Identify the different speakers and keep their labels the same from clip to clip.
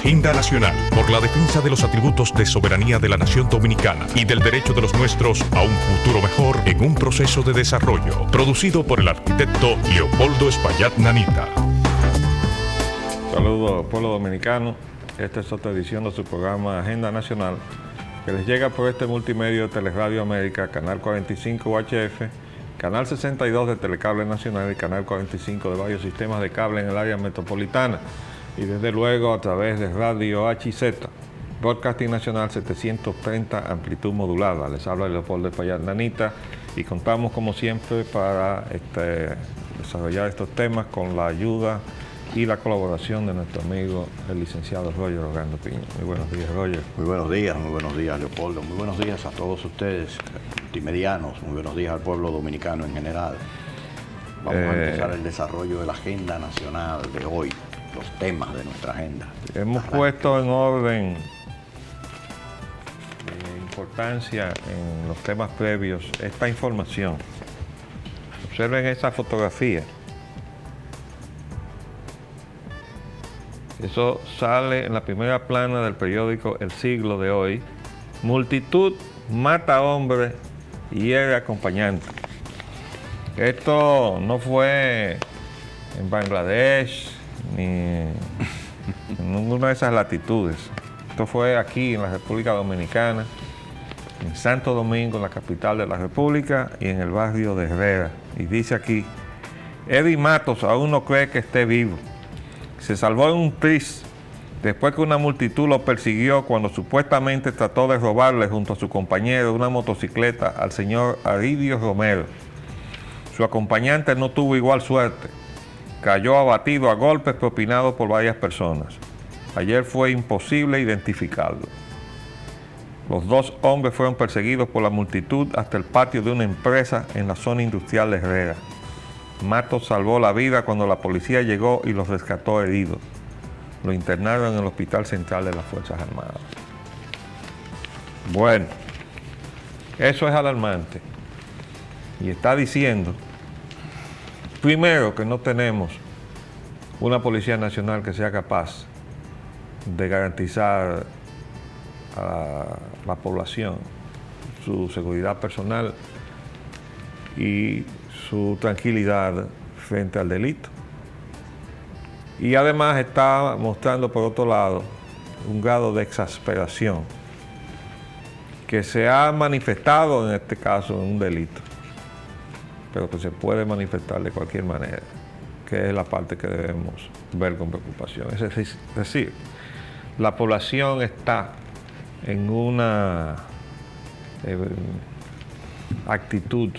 Speaker 1: Agenda Nacional por la defensa de los atributos de soberanía de la nación dominicana y del derecho de los nuestros a un futuro mejor en un proceso de desarrollo. Producido por el arquitecto Leopoldo Espaillat Nanita.
Speaker 2: Saludos, pueblo dominicano. Esta es otra edición de su programa Agenda Nacional, que les llega por este multimedio de Teleradio América, Canal 45 UHF, Canal 62 de Telecable Nacional y Canal 45 de varios sistemas de cable en el área metropolitana. Y desde luego a través de Radio HIZ, Broadcasting Nacional 730, amplitud modulada. Les habla Leopoldo Espaillat Nanita y contamos como siempre para desarrollar estos temas con la ayuda y la colaboración de nuestro amigo el licenciado Roger Orlando Piña. Muy buenos días, Roger.
Speaker 3: Muy buenos días, Leopoldo. Muy buenos días a todos ustedes, multimedianos. Muy buenos días al pueblo dominicano en general. Vamos a empezar el desarrollo de la agenda nacional de hoy, los temas de nuestra agenda.
Speaker 2: Hemos puesto en orden de importancia en los temas previos esta información. Observen esa fotografía. Eso sale en la primera plana del periódico El Siglo de hoy. Multitud mata hombre y hiere acompañante. Esto no fue en Bangladesh ni en ninguna de esas latitudes. Esto fue aquí en la República Dominicana, en Santo Domingo, la capital de la República, y en el barrio de Herrera. Y dice aquí: Eddie Matos aún no cree que esté vivo. Se salvó en un tris después que una multitud lo persiguió cuando supuestamente trató de robarle junto a su compañero una motocicleta al señor Aridio Romero. Su acompañante no tuvo igual suerte. Cayó abatido a golpes propinados por varias personas. Ayer fue imposible identificarlo. Los dos hombres fueron perseguidos por la multitud hasta el patio de una empresa en la zona industrial de Herrera. Matos salvó la vida cuando la policía llegó y los rescató heridos. Lo internaron en el Hospital Central de las Fuerzas Armadas. Bueno, eso es alarmante. Y está diciendo, primero, que no tenemos una Policía Nacional que sea capaz de garantizar a la población su seguridad personal y su tranquilidad frente al delito. Y además está mostrando, por otro lado, un grado de exasperación que se ha manifestado en este caso en un delito, pero que se puede manifestar de cualquier manera, que es la parte que debemos ver con preocupación. Es decir, la población está en una actitud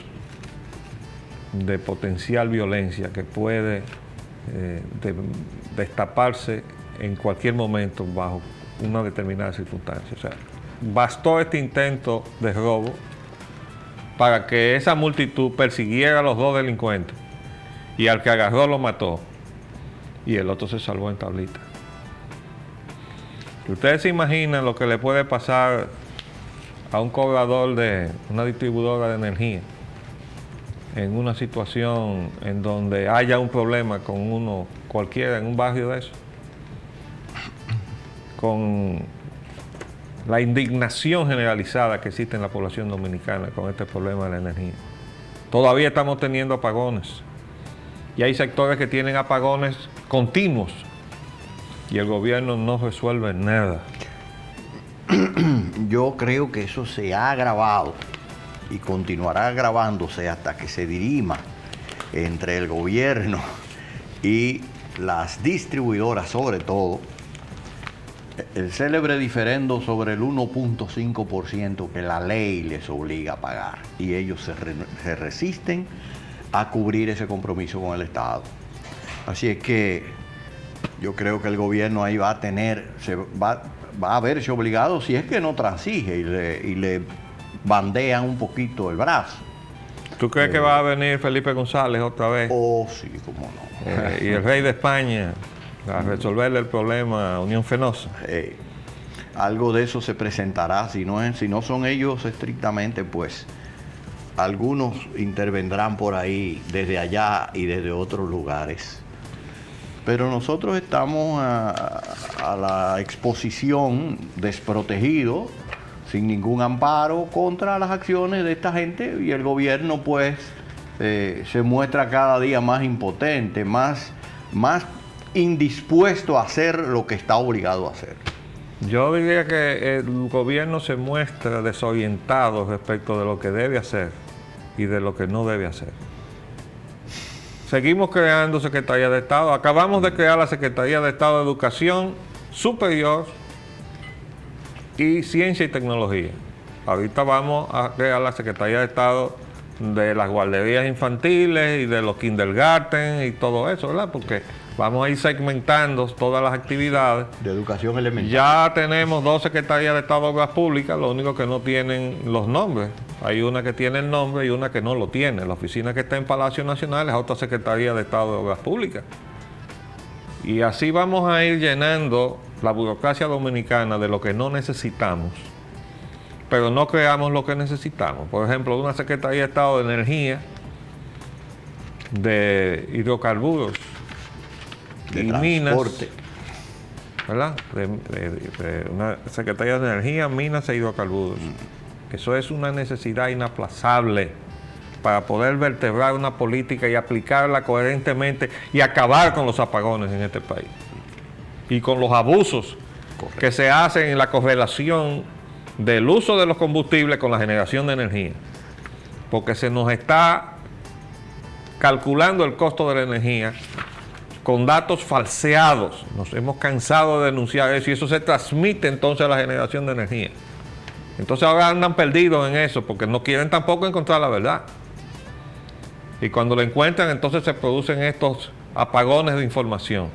Speaker 2: de potencial violencia que puede destaparse en cualquier momento bajo una determinada circunstancia. O sea, bastó este intento de robo para que esa multitud persiguiera a los dos delincuentes y al que agarró lo mató y el otro se salvó en tablita. ¿Ustedes se imaginan lo que le puede pasar a un cobrador de una distribuidora de energía en una situación en donde haya un problema con uno cualquiera en un barrio de eso? Con la indignación generalizada que existe en la población dominicana con este problema de la energía. Todavía estamos teniendo apagones y hay sectores que tienen apagones continuos y el gobierno no resuelve nada.
Speaker 3: Yo creo que eso se ha agravado y continuará agravándose hasta que se dirima entre el gobierno y las distribuidoras, sobre todo, el célebre diferendo sobre el 1.5% que la ley les obliga a pagar, y ellos se resisten a cubrir ese compromiso con el Estado. Así es que yo creo que el gobierno ahí va a verse obligado, si es que no transige y le bandean un poquito el brazo.
Speaker 2: ¿Tú crees que va a venir Felipe González otra vez?
Speaker 3: Oh, sí, cómo no.
Speaker 2: Y el rey de España a resolverle el problema a Unión Fenosa.
Speaker 3: Algo de eso se presentará, si no son ellos estrictamente, pues algunos intervendrán por ahí desde allá y desde otros lugares. pero nosotros estamos a la exposición desprotegidos, sin ningún amparo contra las acciones de esta gente, y el gobierno pues se muestra cada día más impotente, más indispuesto a hacer lo que está obligado a hacer.
Speaker 2: Yo diría que el gobierno se muestra desorientado respecto de lo que debe hacer y de lo que no debe hacer. Seguimos creando Secretaría de Estado. Acabamos de crear la Secretaría de Estado de Educación Superior y Ciencia y Tecnología. Ahorita vamos a crear la Secretaría de Estado de las guarderías infantiles y de los kindergarten y todo eso, ¿verdad? Porque vamos a ir segmentando todas las actividades.
Speaker 3: De educación elemental.
Speaker 2: Ya tenemos 2 Secretarías de Estado de Obras Públicas, lo único que no tienen los nombres. Hay una que tiene el nombre y una que no lo tiene. La oficina que está en Palacio Nacional es otra Secretaría de Estado de Obras Públicas. Y así vamos a ir llenando la burocracia dominicana de lo que no necesitamos, pero no creamos lo que necesitamos. Por ejemplo, una Secretaría de Estado de Energía, de hidrocarburos
Speaker 3: de
Speaker 2: y minas,
Speaker 3: transporte.
Speaker 2: ¿verdad? De una Secretaría de Energía, Minas e Hidrocarburos. Eso es una necesidad inaplazable para poder vertebrar una política y aplicarla coherentemente y acabar con los apagones en este país. Y con los abusos que se hacen en la correlación del uso de los combustibles con la generación de energía. Porque se nos está calculando el costo de la energía con datos falseados. Nos hemos cansado de denunciar eso y eso se transmite entonces a la generación de energía. Entonces ahora andan perdidos en eso porque no quieren tampoco encontrar la verdad. Y cuando lo encuentran, entonces se producen estos apagones de información.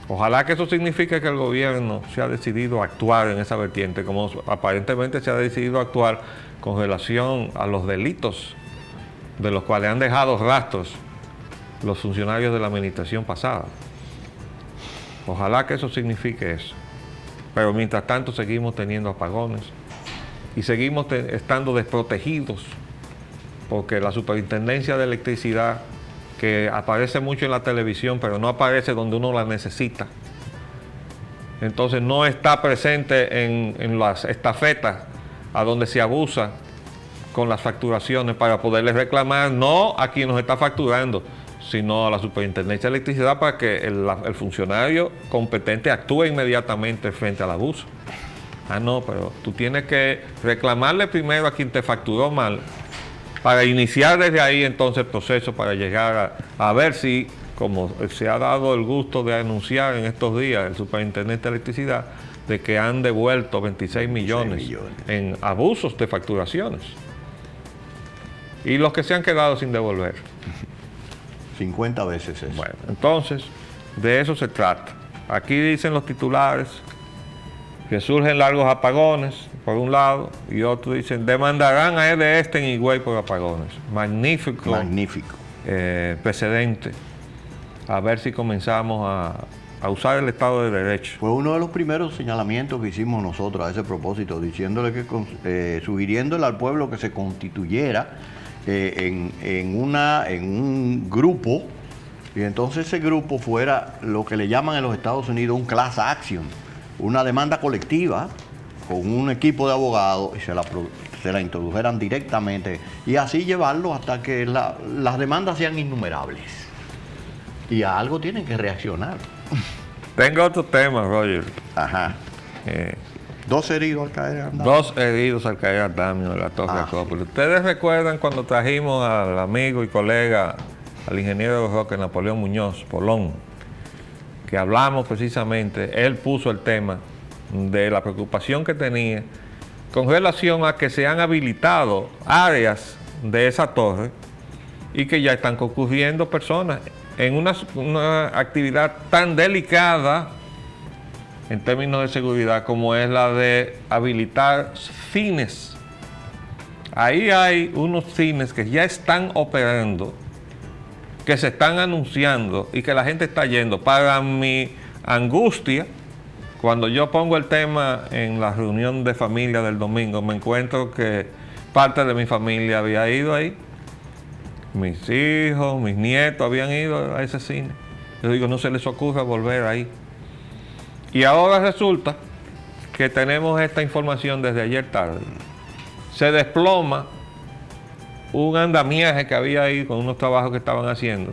Speaker 2: Ojalá que eso signifique que el gobierno se ha decidido a actuar en esa vertiente, como aparentemente se ha decidido a actuar con relación a los delitos de los cuales han dejado rastros los funcionarios de la administración pasada. Ojalá que eso signifique eso. Pero mientras tanto seguimos teniendo apagones y seguimos estando desprotegidos porque la Superintendencia de Electricidad, que aparece mucho en la televisión, pero no aparece donde uno la necesita. Entonces no está presente en las estafetas a donde se abusa con las facturaciones para poderles reclamar, no a quien nos está facturando, sino a la Superintendencia de Electricidad para que el funcionario competente actúe inmediatamente frente al abuso. Ah, no, pero tú tienes que reclamarle primero a quien te facturó mal, para iniciar desde ahí entonces el proceso para llegar a ver si, como se ha dado el gusto de anunciar en estos días el superintendente de electricidad, de que han devuelto 26 millones en abusos de facturaciones. Y los que se han quedado sin devolver.
Speaker 3: 50 veces eso.
Speaker 2: Bueno, entonces, de eso se trata. Aquí dicen los titulares que surgen largos apagones, por un lado, y otros dicen, demandarán a EDESTE en Higüey por apagones. Magnífico.
Speaker 3: Magnífico.
Speaker 2: Precedente. A ver si comenzamos a usar el Estado de Derecho.
Speaker 3: Fue uno de los primeros señalamientos que hicimos nosotros a ese propósito, diciéndole que, sugiriéndole al pueblo que se constituyera en un grupo, y entonces ese grupo fuera lo que le llaman en los Estados Unidos un class action, una demanda colectiva con un equipo de abogados y se la introdujeran directamente y así llevarlo hasta que las demandas sean innumerables. Y a algo tienen que reaccionar.
Speaker 2: Tengo otro tema, Roger.
Speaker 3: Ajá. 2 heridos al caer andamio.
Speaker 2: 2 heridos al caer andamio de la Torre Acrópolis. ¿Ustedes recuerdan cuando trajimos al amigo y colega, al ingeniero Roque Napoleón Muñoz, Polón, que hablamos precisamente, él puso el tema de la preocupación que tenía con relación a que se han habilitado áreas de esa torre y que ya están concurriendo personas en una actividad tan delicada en términos de seguridad como es la de habilitar cines. Ahí hay unos cines que ya están operando, que se están anunciando y que la gente está yendo. Para mi angustia, cuando yo pongo el tema en la reunión de familia del domingo, me encuentro que parte de mi familia había ido ahí. Mis hijos, mis nietos habían ido a ese cine. Yo digo, no se les ocurra volver ahí. Y ahora resulta que tenemos esta información desde ayer tarde. Se desploma un andamiaje que había ahí con unos trabajos que estaban haciendo.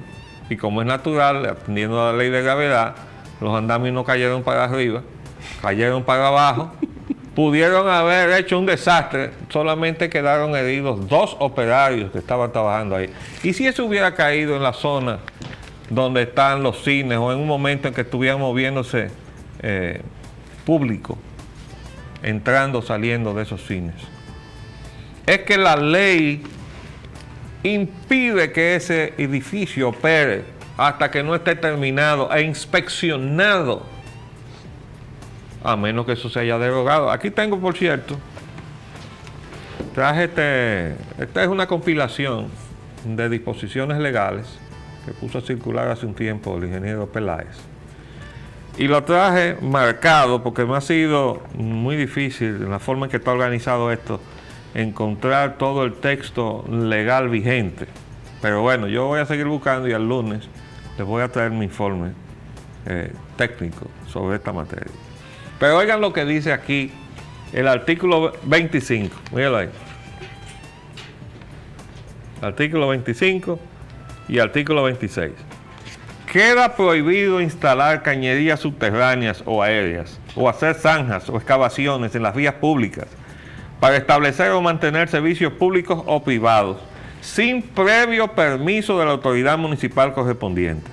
Speaker 2: Y como es natural, atendiendo a la ley de gravedad, los andamios no cayeron para arriba, cayeron para abajo. Pudieron haber hecho un desastre, solamente quedaron heridos 2 operarios que estaban trabajando ahí. Y si eso hubiera caído en la zona donde están los cines o en un momento en que estuvieran moviéndose público, entrando, saliendo de esos cines. Es que la ley impide que ese edificio opere hasta que no esté terminado e inspeccionado, a menos que eso se haya derogado. Aquí tengo, por cierto, traje esta es una compilación de disposiciones legales que puso a circular hace un tiempo el ingeniero Peláez. Y lo traje marcado porque me ha sido muy difícil, en la forma en que está organizado esto, encontrar todo el texto legal vigente. Pero bueno, yo voy a seguir buscando y el lunes les voy a traer mi informe técnico sobre esta materia. Pero oigan lo que dice aquí el artículo 25. Míralo ahí. Artículo 25 y artículo 26. Queda prohibido instalar cañerías subterráneas o aéreas, o hacer zanjas o excavaciones en las vías públicas para establecer o mantener servicios públicos o privados, sin previo permiso de la autoridad municipal correspondiente,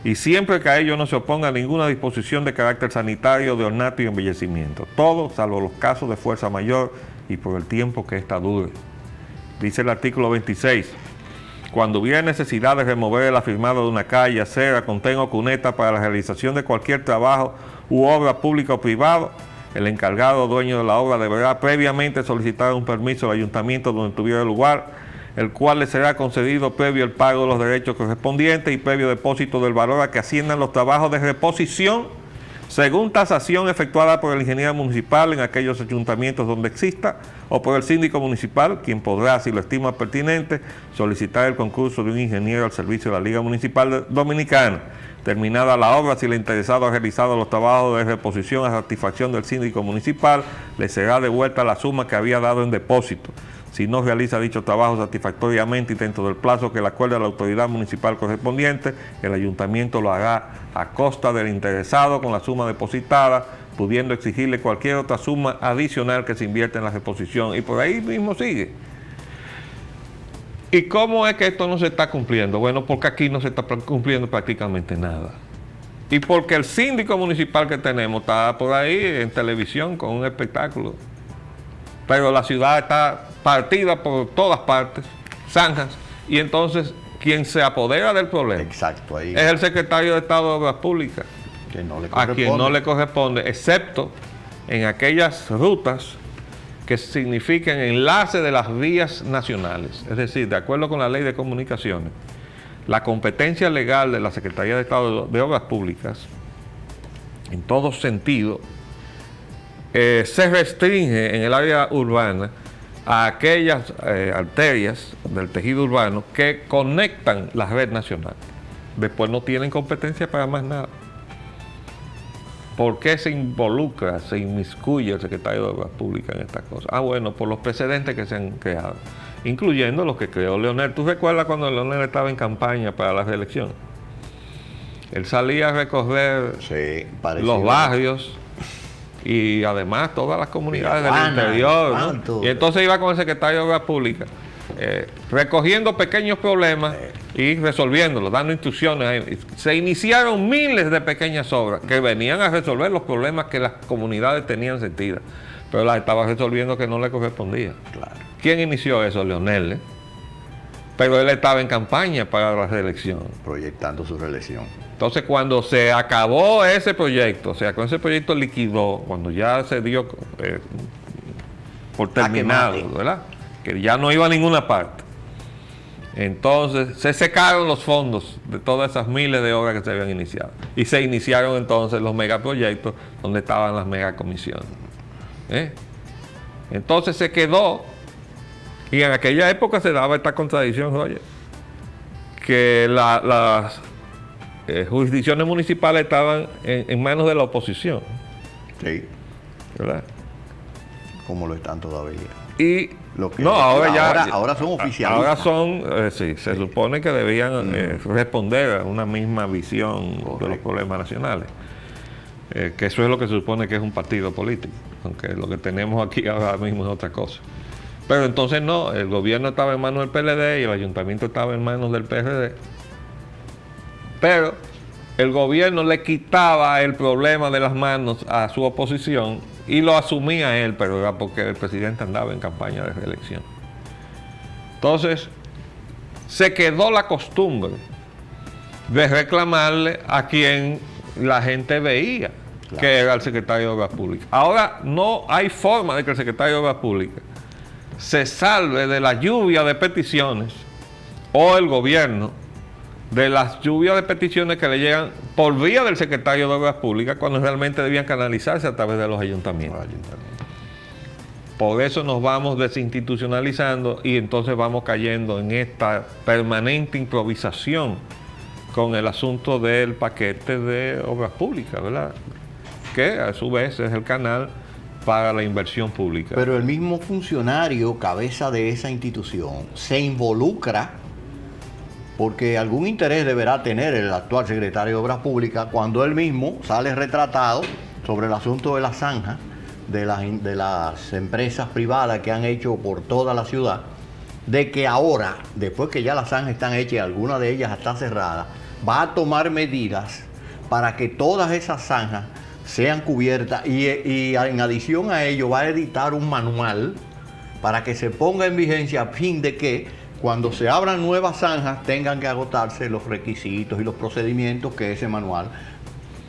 Speaker 2: y siempre que a ello no se oponga ninguna disposición de carácter sanitario, de ornato y embellecimiento. Todo salvo los casos de fuerza mayor y por el tiempo que ésta dure. Dice el artículo 26. Cuando hubiera necesidad de remover el afirmado de una calle, acera, contén o cuneta para la realización de cualquier trabajo u obra pública o privado, el encargado o dueño de la obra deberá previamente solicitar un permiso al ayuntamiento donde tuviera lugar, el cual le será concedido previo el pago de los derechos correspondientes y previo depósito del valor a que asciendan los trabajos de reposición, según tasación efectuada por el ingeniero municipal en aquellos ayuntamientos donde exista, o por el síndico municipal, quien podrá, si lo estima pertinente, solicitar el concurso de un ingeniero al servicio de la Liga Municipal Dominicana. Terminada la obra, si el interesado ha realizado los trabajos de reposición a satisfacción del síndico municipal, le será devuelta la suma que había dado en depósito. Si no realiza dicho trabajo satisfactoriamente y dentro del plazo que le acuerde a la autoridad municipal correspondiente, el ayuntamiento lo hará a costa del interesado con la suma depositada, pudiendo exigirle cualquier otra suma adicional que se invierta en la reposición. Y por ahí mismo sigue. ¿Y cómo es que esto no se está cumpliendo? Bueno, porque aquí no se está cumpliendo prácticamente nada. Y porque el síndico municipal que tenemos está por ahí en televisión con un espectáculo. Pero la ciudad está partida por todas partes, zanjas, y entonces quien se apodera del problema
Speaker 3: Exacto, ahí.
Speaker 2: es el secretario de Estado de Obras Públicas,
Speaker 3: Que no le
Speaker 2: a quien no
Speaker 3: corresponde.
Speaker 2: le corresponde, excepto en aquellas rutas que significan enlace de las vías nacionales. Es decir, de acuerdo con la Ley de Comunicaciones, la competencia legal de la Secretaría de Estado de Obras Públicas, en todo sentido, se restringe en el área urbana a aquellas arterias del tejido urbano que conectan la red nacional. Después no tienen competencia para más nada. ¿Por qué se involucra, se inmiscuye el secretario de Obras Públicas en estas cosas? Ah, bueno, por los precedentes que se han creado, incluyendo los que creó Leonel. ¿Tú recuerdas cuando Leonel estaba en campaña para la reelección? Él salía a recorrer
Speaker 3: Sí, parecido.
Speaker 2: los barrios y además todas las comunidades del
Speaker 3: Villajuana,
Speaker 2: interior, ¿no?
Speaker 3: ¿cuánto?
Speaker 2: Y entonces iba con el secretario de Obras Públicas recogiendo pequeños problemas y resolviéndolos, dando instrucciones ahí. Se iniciaron miles de pequeñas obras que venían a resolver los problemas que las comunidades tenían sentidas, pero las estaba resolviendo que no le correspondía.
Speaker 3: Claro.
Speaker 2: ¿Quién inició eso? Leonel, pero él estaba en campaña para la reelección.
Speaker 3: Proyectando su reelección.
Speaker 2: Entonces, cuando se acabó ese proyecto, o sea, cuando ese proyecto liquidó, cuando ya se dio por terminado,
Speaker 3: mate.
Speaker 2: ¿verdad? Que ya no iba a ninguna parte. Entonces, se secaron los fondos de todas esas miles de obras que se habían iniciado. Y se iniciaron entonces los megaproyectos donde estaban las megacomisiones. Entonces se quedó, y en aquella época se daba esta contradicción, oye, que jurisdicciones municipales estaban en manos de la oposición,
Speaker 3: Sí,
Speaker 2: ¿verdad?
Speaker 3: como lo están todavía.
Speaker 2: Y
Speaker 3: Lo que-
Speaker 2: no,
Speaker 3: ahora son oficialistas.
Speaker 2: Ahora son, sí, se supone que debían responder a una misma visión de los
Speaker 3: Correcto.
Speaker 2: problemas nacionales. Que eso es lo que se supone que es un partido político, aunque lo que tenemos aquí ahora mismo es otra cosa. Pero entonces no, el gobierno estaba en manos del PLD y el ayuntamiento estaba en manos del PRD. Pero el gobierno le quitaba el problema de las manos a su oposición y lo asumía él, pero era porque el presidente andaba en campaña de reelección. Entonces, se quedó la costumbre de reclamarle a quien la gente veía,
Speaker 3: Claro.
Speaker 2: que era el secretario de Obras Públicas. Ahora no hay forma de que el secretario de Obras Públicas se salve de la lluvia de peticiones, o el gobierno de las lluvias de peticiones que le llegan por vía del secretario de Obras Públicas, cuando realmente debían canalizarse a través de los ayuntamientos. Por eso nos vamos desinstitucionalizando y entonces vamos cayendo en esta permanente improvisación con el asunto del paquete de obras públicas, ¿verdad? Que a su vez es el canal para la inversión pública.
Speaker 3: Pero el mismo funcionario, cabeza de esa institución, se involucra porque algún interés deberá tener el actual secretario de Obras Públicas cuando él mismo sale retratado sobre el asunto de la zanja de las empresas privadas que han hecho por toda la ciudad, de que ahora, después que ya las zanjas están hechas y alguna de ellas está cerrada, va a tomar medidas para que todas esas zanjas sean cubiertas y en adición a ello va a editar un manual para que se ponga en vigencia a fin de que cuando se abran nuevas zanjas tengan que agotarse los requisitos y los procedimientos que ese manual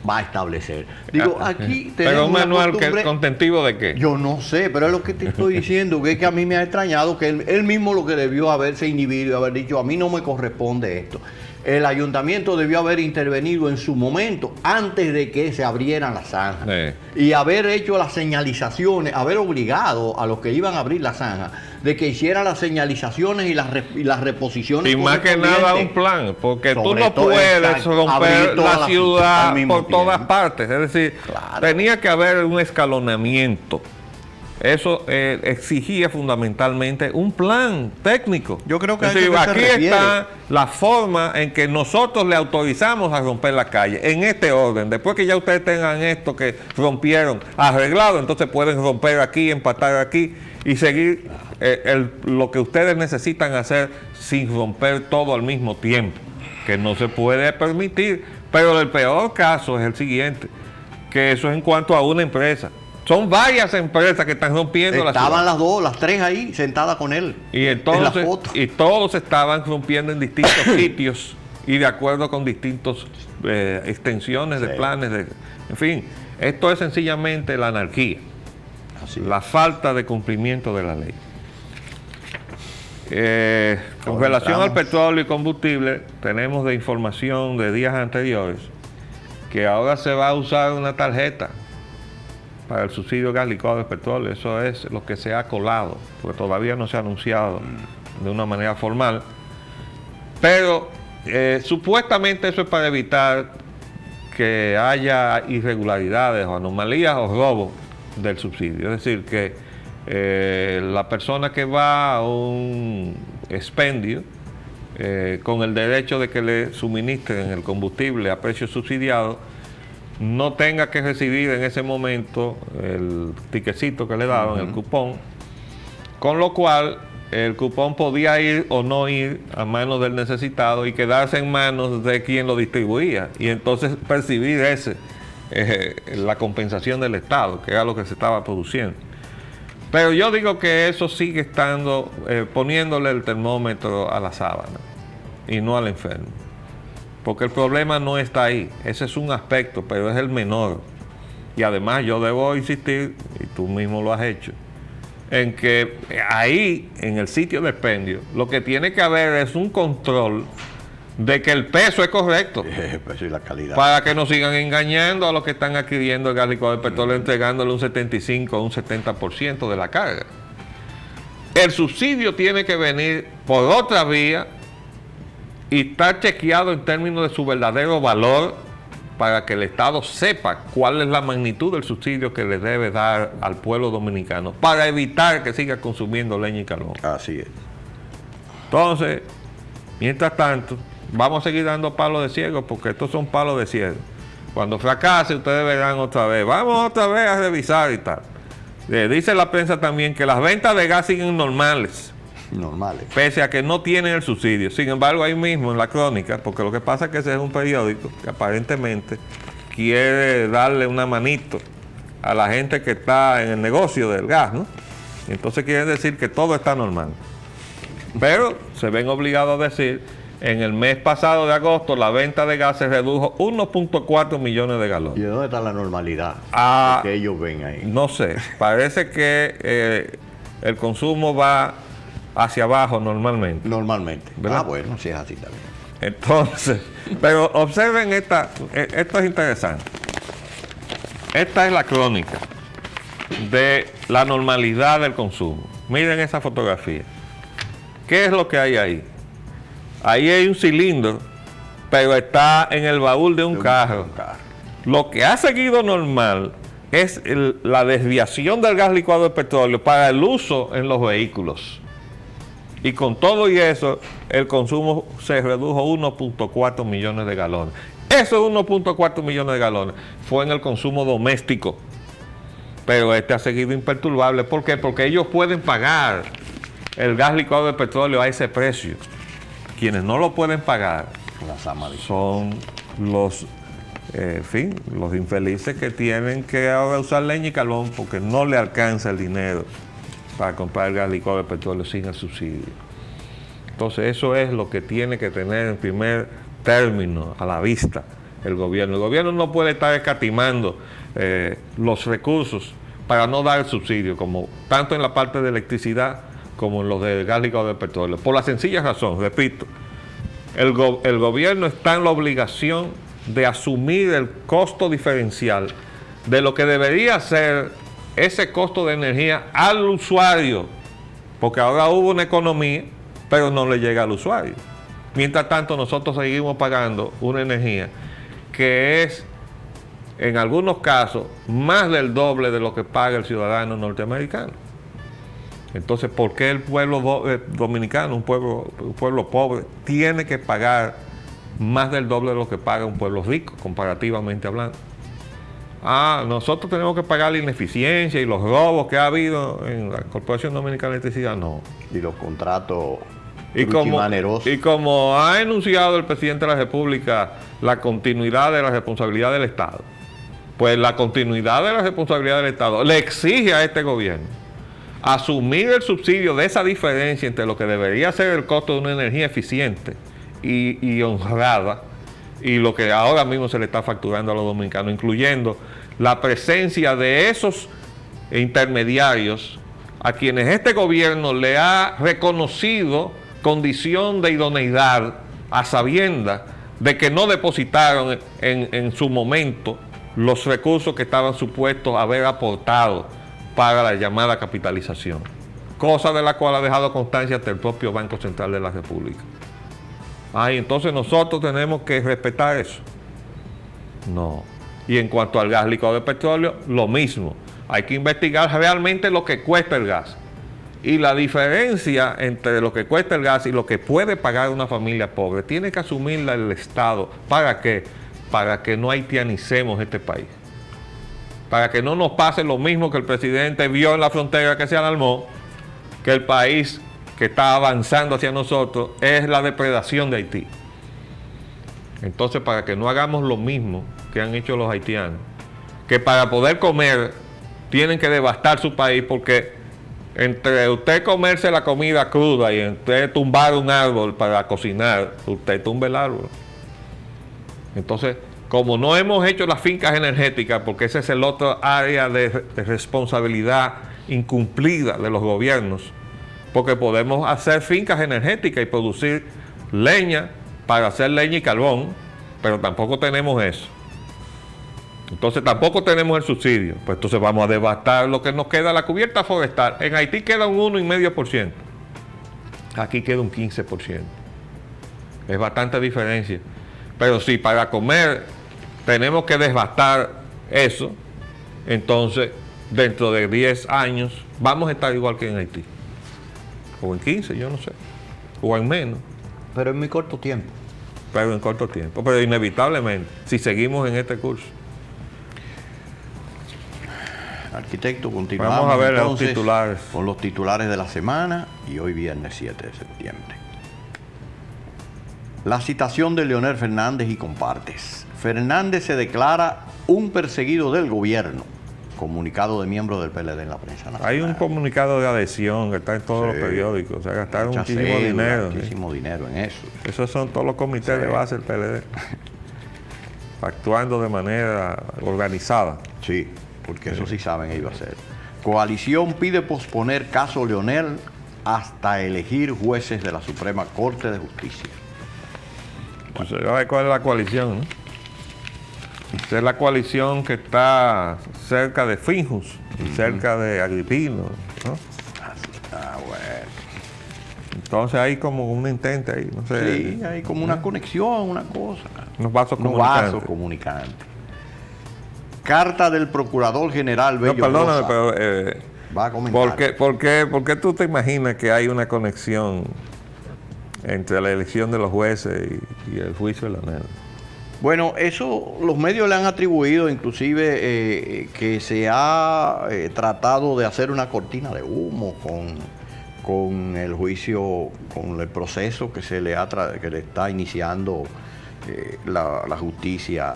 Speaker 3: va a establecer. Digo, aquí tenemos
Speaker 2: Pero un
Speaker 3: una
Speaker 2: manual
Speaker 3: costumbre-
Speaker 2: contentivo de qué.
Speaker 3: Yo no sé, pero es lo que te estoy diciendo, que es que a mí me ha extrañado que él mismo lo que debió haberse inhibido y haber dicho, a mí no me corresponde esto. El ayuntamiento debió haber intervenido en su momento, antes de que se abrieran las zanjas. Y haber hecho las señalizaciones, haber obligado a los que iban a abrir las zanjas, de que hicieran las señalizaciones y las reposiciones.
Speaker 2: Y más que nada un plan, porque tú
Speaker 3: Sobre
Speaker 2: no
Speaker 3: todo,
Speaker 2: puedes
Speaker 3: exacto,
Speaker 2: romper
Speaker 3: abrir toda
Speaker 2: la
Speaker 3: la
Speaker 2: ciudad
Speaker 3: al mismo
Speaker 2: por todas
Speaker 3: tiempo.
Speaker 2: partes. Es decir,
Speaker 3: Claro.
Speaker 2: tenía que haber un escalonamiento. Eso exigía fundamentalmente un plan técnico.
Speaker 3: Yo creo que
Speaker 2: es
Speaker 3: a
Speaker 2: decir,
Speaker 3: eso que se
Speaker 2: aquí
Speaker 3: refiere.
Speaker 2: está la forma en que nosotros le autorizamos a romper la calle, en este orden. Después que ya ustedes tengan esto que rompieron arreglado, entonces pueden romper aquí, empatar aquí y seguir lo que ustedes necesitan hacer sin romper todo al mismo tiempo, que no se puede permitir. Pero el peor caso es el siguiente, que eso es en cuanto a una empresa. Son varias empresas que están rompiendo la
Speaker 3: Estaban
Speaker 2: ciudad.
Speaker 3: las dos, las tres ahí, sentadas con él.
Speaker 2: Y
Speaker 3: en la
Speaker 2: entonces,
Speaker 3: foto.
Speaker 2: y todos estaban rompiendo en distintos sitios y de acuerdo con distintas extensiones de
Speaker 3: Sí.
Speaker 2: planes. En fin, esto es sencillamente la anarquía,
Speaker 3: Así.
Speaker 2: la falta de cumplimiento de la ley. Con
Speaker 3: Ahora
Speaker 2: relación al
Speaker 3: entramos.
Speaker 2: petróleo y combustible, tenemos de información de días anteriores que ahora se va a usar una tarjeta para el subsidio de gas licuado de petróleo. Eso es lo que se ha colado, porque todavía no se ha anunciado de una manera formal. Pero supuestamente eso es para evitar que haya irregularidades o anomalías o robos del subsidio. Es decir, que la persona que va a un expendio con el derecho de que le suministren el combustible a precio subsidiado, no tenga que recibir en ese momento el tiquecito que le daban, el cupón, con lo cual el cupón podía ir o no ir a manos del necesitado y quedarse en manos de quien lo distribuía, y entonces percibir la compensación del Estado, que era lo que se estaba produciendo. Pero yo digo que eso sigue estando, poniéndole el termómetro a la sábana y no al enfermo. Porque el problema no está ahí, ese es un aspecto, pero es el menor. Y además yo debo insistir, y tú mismo lo has hecho, en que ahí, en el sitio de expendio, lo que tiene que haber es un control de que el peso es correcto,
Speaker 3: El peso y la calidad.
Speaker 2: para que no sigan engañando a los que están adquiriendo el gas licuado de petróleo, entregándole un 75 o un 70% de la carga. El subsidio tiene que venir por otra vía y estar chequeado en términos de su verdadero valor para que el Estado sepa cuál es la magnitud del subsidio que le debe dar al pueblo dominicano para evitar que siga consumiendo leña y carbón.
Speaker 3: Así es.
Speaker 2: Entonces, mientras tanto, vamos a seguir dando palos de ciego porque estos son palos de ciego. Cuando fracase, ustedes verán otra vez. Vamos otra vez a revisar y tal. Dice la prensa también que las ventas de gas siguen normales, pese a que no tienen el subsidio. Sin embargo, ahí mismo en la crónica, porque lo que pasa es que ese es un periódico que aparentemente quiere darle una manito a la gente que está en el negocio del gas, ¿no? Y entonces quiere decir que todo está normal. Pero se ven obligados a decir, en el mes pasado de agosto la venta de gas se redujo 1.4 millones de galones.
Speaker 3: ¿Y de dónde está la normalidad que ellos ven ahí?
Speaker 2: No sé, parece que el consumo va hacia abajo normalmente.
Speaker 3: Normalmente.
Speaker 2: ¿Verdad?
Speaker 3: Bueno, si es así también.
Speaker 2: Entonces, pero observen esto es interesante. Esta es la crónica de la normalidad del consumo. Miren esa fotografía. ¿Qué es lo que hay ahí? Ahí hay un cilindro, pero está en el baúl de un carro. Lo que ha seguido normal es la desviación del gas licuado de petróleo para el uso en los vehículos. Y con todo y eso, el consumo se redujo 1.4 millones de galones. Esos 1.4 millones de galones fue en el consumo doméstico. Pero este ha seguido imperturbable. ¿Por qué? Porque ellos pueden pagar el gas licuado de petróleo a ese precio. Quienes no lo pueden pagar son los, los infelices que tienen que ahora usar leña y carbón porque no le alcanza el dinero para comprar el gas licuado de petróleo sin el subsidio. Entonces eso es lo que tiene que tener en primer término a la vista el gobierno. El gobierno no puede estar escatimando los recursos para no dar el subsidio, como tanto en la parte de electricidad como en los de gas licuado de petróleo. Por la sencilla razón, repito, el gobierno está en la obligación de asumir el costo diferencial de lo que debería ser ese costo de energía al usuario, porque ahora hubo una economía, pero no le llega al usuario. Mientras tanto, nosotros seguimos pagando una energía que es, en algunos casos, más del doble de lo que paga el ciudadano norteamericano. Entonces, ¿por qué el pueblo dominicano, un pueblo pobre, tiene que pagar más del doble de lo que paga un pueblo rico, comparativamente hablando? Nosotros tenemos que pagar la ineficiencia y los robos que ha habido en la Corporación Dominicana de Electricidad, no.
Speaker 3: Y los contratos
Speaker 2: truchimanerosos. Y como ha enunciado el presidente de la República la continuidad de la responsabilidad del Estado, pues la continuidad de la responsabilidad del Estado le exige a este gobierno asumir el subsidio de esa diferencia entre lo que debería ser el costo de una energía eficiente y honrada y lo que ahora mismo se le está facturando a los dominicanos, incluyendo la presencia de esos intermediarios a quienes este gobierno le ha reconocido condición de idoneidad a sabiendas de que no depositaron en su momento los recursos que estaban supuestos a haber aportado para la llamada capitalización, cosa de la cual ha dejado constancia hasta el propio Banco Central de la República. Entonces nosotros tenemos que respetar eso. No. Y en cuanto al gas licuado de petróleo, lo mismo. Hay que investigar realmente lo que cuesta el gas. Y la diferencia entre lo que cuesta el gas y lo que puede pagar una familia pobre, tiene que asumirla el Estado. ¿Para qué? Para que no haitianicemos este país. Para que no nos pase lo mismo que el presidente vio en la frontera que se alarmó, que el país que está avanzando hacia nosotros es la depredación de Haití. Entonces, para que no hagamos lo mismo que han hecho los haitianos, que para poder comer tienen que devastar su país, porque entre usted comerse la comida cruda y usted tumbar un árbol para cocinar, usted tumba el árbol. Entonces, como no hemos hecho las fincas energéticas, porque ese es el otro área de responsabilidad incumplida de los gobiernos, porque podemos hacer fincas energéticas y producir leña para hacer leña y carbón, pero tampoco tenemos eso. Entonces tampoco tenemos el subsidio. Pues entonces vamos a devastar lo que nos queda, la cubierta forestal. En Haití queda un 1,5%. Aquí queda un 15%. Es bastante diferencia. Pero si para comer tenemos que desbastar eso, entonces dentro de 10 años vamos a estar igual que en Haití. O en 15, yo no sé. O en menos.
Speaker 3: Pero en muy corto tiempo.
Speaker 2: Pero en corto tiempo. Pero inevitablemente, si seguimos en este curso.
Speaker 3: Arquitecto, continuamos
Speaker 2: Vamos a ver los
Speaker 3: entonces
Speaker 2: titulares.
Speaker 3: con los titulares de la semana y hoy viernes 7 de septiembre. La citación de Leonel Fernández y compartes. Fernández se declara un perseguido del gobierno. Comunicado de miembros del PLD en la prensa nacional.
Speaker 2: Hay un comunicado de adhesión que está en todos los
Speaker 3: Sí.
Speaker 2: periódicos. O sea, gastaron
Speaker 3: Mucha
Speaker 2: muchísimo
Speaker 3: cédula,
Speaker 2: dinero.
Speaker 3: muchísimo dinero en eso.
Speaker 2: Esos son todos los comités de base del PLD. Actuando de manera organizada.
Speaker 3: Sí, porque eso sí saben ellos hacer. Coalición pide posponer caso Leonel hasta elegir jueces de la Suprema Corte de Justicia.
Speaker 2: Entonces, ¿cuál es la coalición? ¿No? Esta es la coalición que está cerca de Finjus y cerca de Agripino, ¿no?
Speaker 3: Bueno.
Speaker 2: Entonces hay como un intento ahí, no sé.
Speaker 3: Sí, hay como una conexión, una cosa.
Speaker 2: Unos vasos
Speaker 3: Unos
Speaker 2: comunicantes.
Speaker 3: vasos comunicantes. Carta del Procurador General
Speaker 2: No,
Speaker 3: Bello
Speaker 2: perdóname,
Speaker 3: Rosa.
Speaker 2: pero
Speaker 3: Va a comentar.
Speaker 2: ¿por qué tú te imaginas que hay una conexión entre la elección de los jueces y el juicio de Leonel?
Speaker 3: Bueno, eso los medios le han atribuido, inclusive que se ha tratado de hacer una cortina de humo con el juicio, con el proceso que se le que le está iniciando la justicia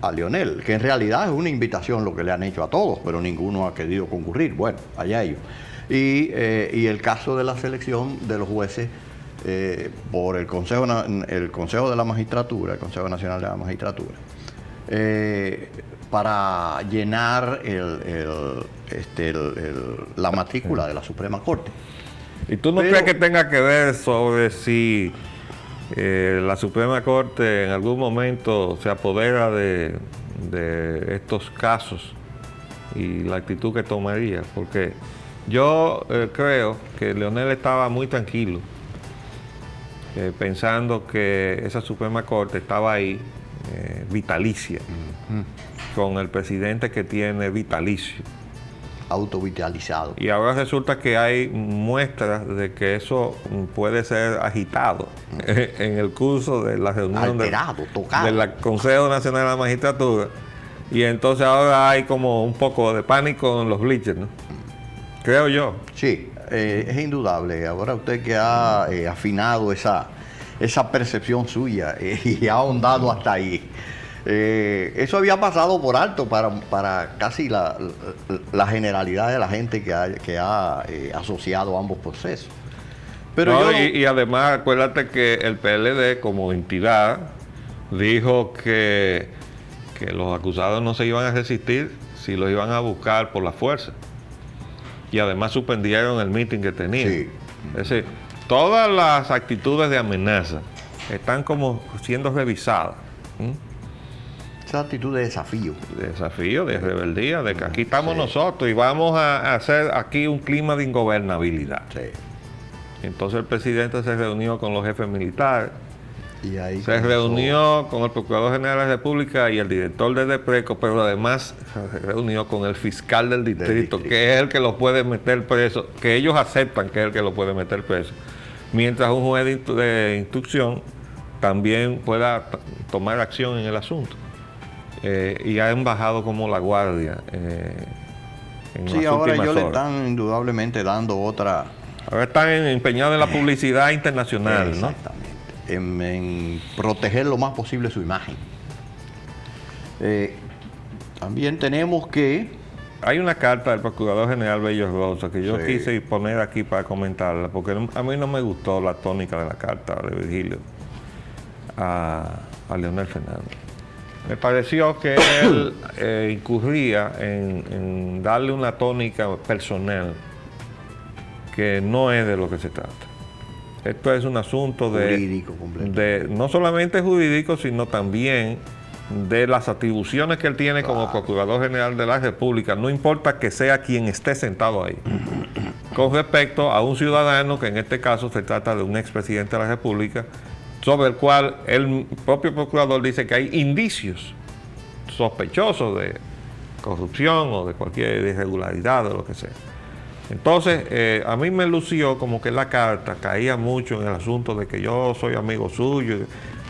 Speaker 3: a Leonel, que en realidad es una invitación lo que le han hecho a todos, pero ninguno ha querido concurrir. Bueno, allá ellos. Y el caso de la selección de los jueces por el Consejo de la Magistratura, el Consejo Nacional de la Magistratura, para llenar la matrícula de la Suprema Corte.
Speaker 2: ¿Y tú no crees que tenga que ver sobre si la Suprema Corte en algún momento se apodera de estos casos y la actitud que tomaría? Porque yo creo que Leonel estaba muy tranquilo, pensando que esa Suprema Corte estaba ahí vitalicia, con el presidente que tiene vitalicio.
Speaker 3: Autovitalizado.
Speaker 2: Y ahora resulta que hay muestras de que eso puede ser agitado en el curso de la reunión
Speaker 3: Alterado, tocado.
Speaker 2: del Consejo Nacional de la Magistratura. Y entonces ahora hay como un poco de pánico en los bleachers, ¿no? Creo yo.
Speaker 3: Sí, es indudable. Ahora usted que ha afinado esa percepción suya y ha ahondado hasta ahí. Eso había pasado por alto para casi la generalidad de la gente que ha asociado ambos procesos. Pero
Speaker 2: No,
Speaker 3: yo no-
Speaker 2: y además acuérdate que el PLD como entidad dijo que los acusados no se iban a resistir si los iban a buscar por la fuerza. Y además suspendieron el meeting que tenían.
Speaker 3: Sí.
Speaker 2: Es decir, todas las actitudes de amenaza están como siendo revisadas.
Speaker 3: esa actitud de desafío.
Speaker 2: De desafío, de rebeldía, de que aquí estamos nosotros y vamos a hacer aquí un clima de ingobernabilidad.
Speaker 3: Sí.
Speaker 2: Entonces el presidente se reunió con los jefes militares,
Speaker 3: Y ahí
Speaker 2: se reunió con el Procurador General de la República y el director de DEPRECO, pero además se reunió con el fiscal del distrito, que es el que lo puede meter preso, que ellos aceptan que es el que lo puede meter preso, mientras un juez de instrucción también pueda tomar acción en el asunto. Y han bajado como la guardia en
Speaker 3: Sí,
Speaker 2: las
Speaker 3: ahora
Speaker 2: últimas
Speaker 3: ellos le
Speaker 2: horas.
Speaker 3: están indudablemente dando otra.
Speaker 2: Ahora están empeñados en la publicidad internacional, ¿no?
Speaker 3: Exactamente. En proteger lo más posible su imagen. También tenemos que.
Speaker 2: Hay una carta del Procurador General Bello Rosa que yo
Speaker 3: Sí.
Speaker 2: quise poner aquí para comentarla, porque a mí no me gustó la tónica de la carta de Virgilio a Leonel Fernández. Me pareció que él incurría en darle una tónica personal que no es de lo que se trata. Esto es un asunto
Speaker 3: Jurídico completamente.
Speaker 2: no solamente jurídico, sino también de las atribuciones que él tiene como Procurador General de la República, no importa que sea quien esté sentado ahí, con respecto a un ciudadano que en este caso se trata de un expresidente de la República sobre el cual el propio procurador dice que hay indicios sospechosos de corrupción o de cualquier irregularidad o lo que sea. Entonces, a mí me lució como que la carta caía mucho en el asunto de que yo soy amigo suyo.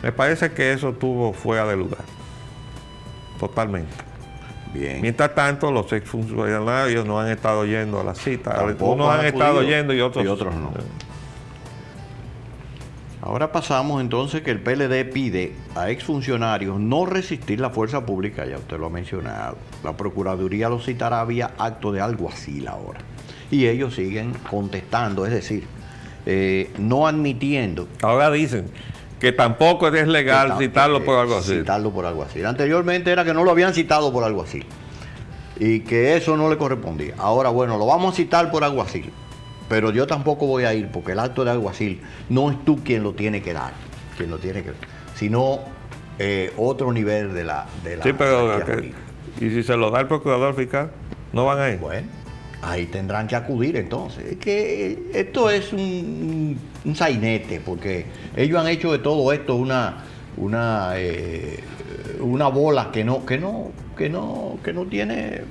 Speaker 2: Me parece que eso estuvo fuera de lugar, totalmente.
Speaker 3: Bien.
Speaker 2: Mientras tanto, los exfuncionarios no han estado yendo a la cita.
Speaker 3: Tampoco
Speaker 2: Unos han estado
Speaker 3: acudido
Speaker 2: yendo y otros
Speaker 3: no. Ahora pasamos entonces que el PLD pide a exfuncionarios no resistir la fuerza pública, ya usted lo ha mencionado. La Procuraduría los citará vía acto de alguacil ahora. Y ellos siguen contestando, es decir, no admitiendo.
Speaker 2: Ahora dicen que tampoco es legal citarlo por alguacil.
Speaker 3: Citarlo por alguacil. Anteriormente era que no lo habían citado por alguacil y que eso no le correspondía. Ahora, bueno, lo vamos a citar por alguacil, pero yo tampoco voy a ir porque el acto de alguacil no es tú quien lo tiene que dar, sino otro nivel de la
Speaker 2: sí, pero ¿y si se lo da el procurador fiscal? ¿No van a ir?
Speaker 3: Bueno, ahí tendrán que acudir entonces. Es que esto es un sainete, porque ellos han hecho de todo esto una bola que no tiene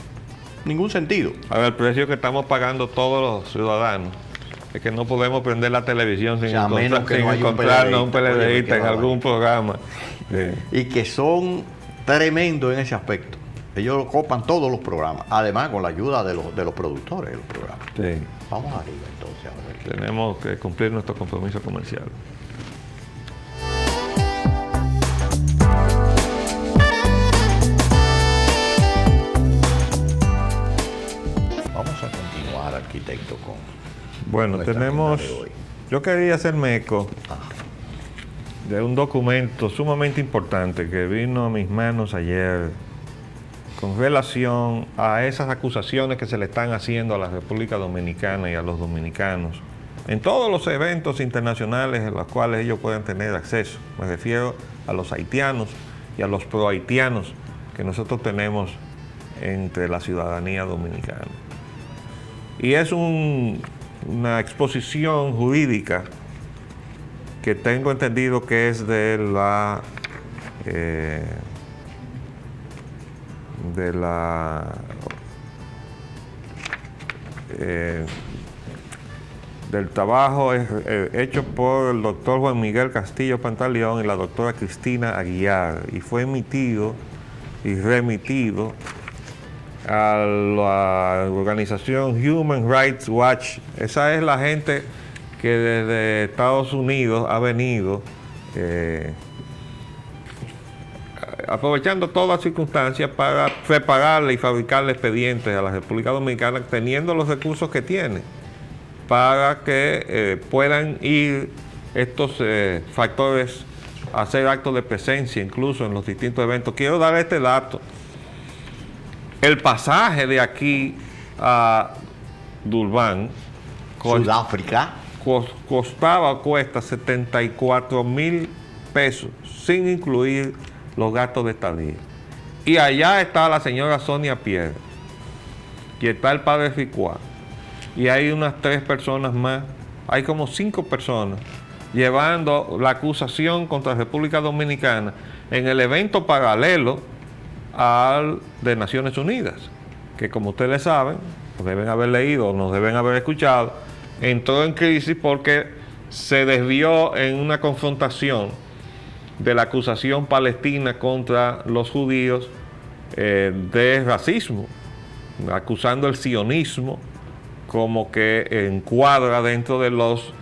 Speaker 3: ningún sentido.
Speaker 2: A ver, el precio que estamos pagando todos los ciudadanos es que no podemos prender la televisión sin encontrarnos un PLDista en algún programa.
Speaker 3: Y que son tremendos en ese aspecto. Ellos copan todos los programas, además con la ayuda de los productores de los programas.
Speaker 2: Sí.
Speaker 3: Vamos arriba entonces a ver.
Speaker 2: Tenemos que cumplir nuestro compromiso comercial.
Speaker 3: Vamos a continuar, arquitecto, con
Speaker 2: bueno, tenemos. Yo quería hacerme eco de un documento sumamente importante que vino a mis manos ayer con relación a esas acusaciones que se le están haciendo a la República Dominicana y a los dominicanos en todos los eventos internacionales en los cuales ellos pueden tener acceso. Me refiero a los haitianos y a los pro-haitianos que nosotros tenemos entre la ciudadanía dominicana. Y es una exposición jurídica que tengo entendido que es de la del trabajo hecho por el doctor Juan Miguel Castillo Pantaleón y la doctora Cristina Aguiar, y fue emitido y remitido a la organización Human Rights Watch. Esa es la gente que desde Estados Unidos ha venido aprovechando todas las circunstancias para prepararle y fabricarle expedientes a la República Dominicana, teniendo los recursos que tiene, para que puedan ir estos factores a hacer actos de presencia, incluso en los distintos eventos. Quiero dar este dato. El pasaje de aquí a Durban,
Speaker 3: Sudáfrica,
Speaker 2: cuesta 74,000 pesos, sin incluir los gastos de estadía. Y allá está la señora Sonia Pierre, y está el padre Ricuá, y hay unas 3 personas más, hay como 5 personas llevando la acusación contra la República Dominicana en el evento paralelo al de Naciones Unidas, que como ustedes saben, deben haber leído o nos deben haber escuchado, entró en crisis porque se desvió en una confrontación de la acusación palestina contra los judíos de racismo, acusando el sionismo como que encuadra dentro de los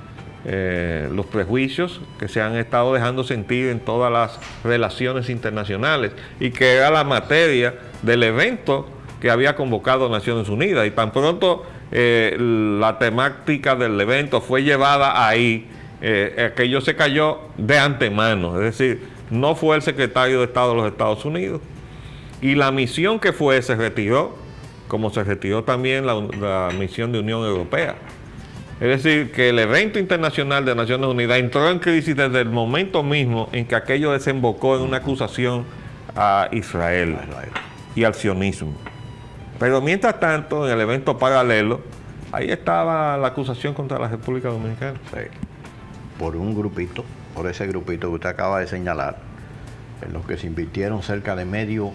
Speaker 2: prejuicios que se han estado dejando sentir en todas las relaciones internacionales, y que era la materia del evento que había convocado Naciones Unidas. Y tan pronto la temática del evento fue llevada ahí, aquello se cayó de antemano. Es decir, no fue el secretario de Estado de los Estados Unidos, y la misión que fue se retiró, como se retiró también la misión de Unión Europea. Es decir, que el evento internacional de Naciones Unidas entró en crisis desde el momento mismo en que aquello desembocó en una acusación a Israel y al sionismo. Pero mientras tanto, en el evento paralelo, ahí estaba la acusación contra la República Dominicana.
Speaker 3: Sí. Por un grupito por ese grupito que usted acaba de señalar, en los que se invirtieron cerca de medio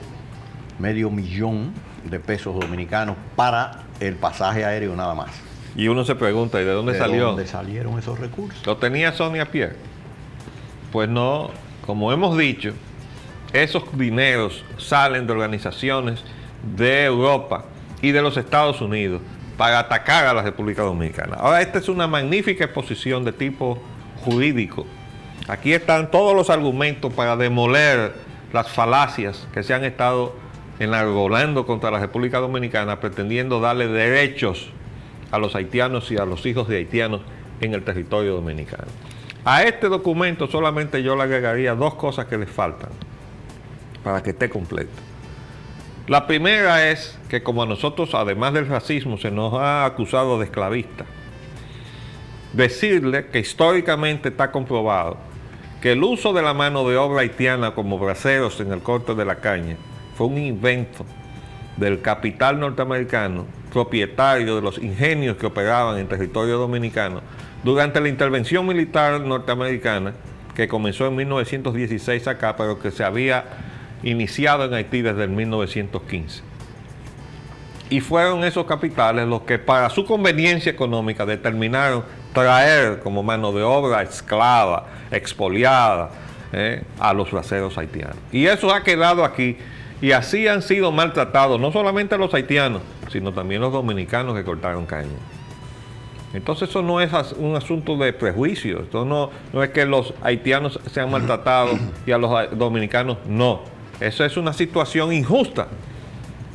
Speaker 3: millón de pesos dominicanos para el pasaje aéreo nada más.
Speaker 2: Y uno se pregunta, ¿y de dónde salió?
Speaker 3: ¿De dónde salieron esos recursos?
Speaker 2: ¿Lo tenía Sonia Pierre? Pues no, como hemos dicho, esos dineros salen de organizaciones de Europa y de los Estados Unidos para atacar a la República Dominicana. Ahora, esta es una magnífica exposición de tipo jurídico. Aquí están todos los argumentos para demoler las falacias que se han estado enarbolando contra la República Dominicana, pretendiendo darle derechos a los haitianos y a los hijos de haitianos en el territorio dominicano. A este documento solamente yo le agregaría dos cosas que le faltan para que esté completo. La primera es que, como a nosotros, además del racismo, se nos ha acusado de esclavistas, decirle que históricamente está comprobado que el uso de la mano de obra haitiana como braceros en el corte de la caña fue un invento del capital norteamericano, propietario de los ingenios que operaban en territorio dominicano durante la intervención militar norteamericana que comenzó en 1916 acá, pero que se había iniciado en Haití desde el 1915. Y fueron esos capitales los que, para su conveniencia económica, determinaron traer como mano de obra esclava, expoliada, a los braceros haitianos. Y eso ha quedado aquí, y así han sido maltratados no solamente los haitianos, sino también los dominicanos que cortaron caña. Entonces eso no es un asunto de prejuicio, esto no es que los haitianos sean maltratados y a los dominicanos no. Eso es una situación injusta.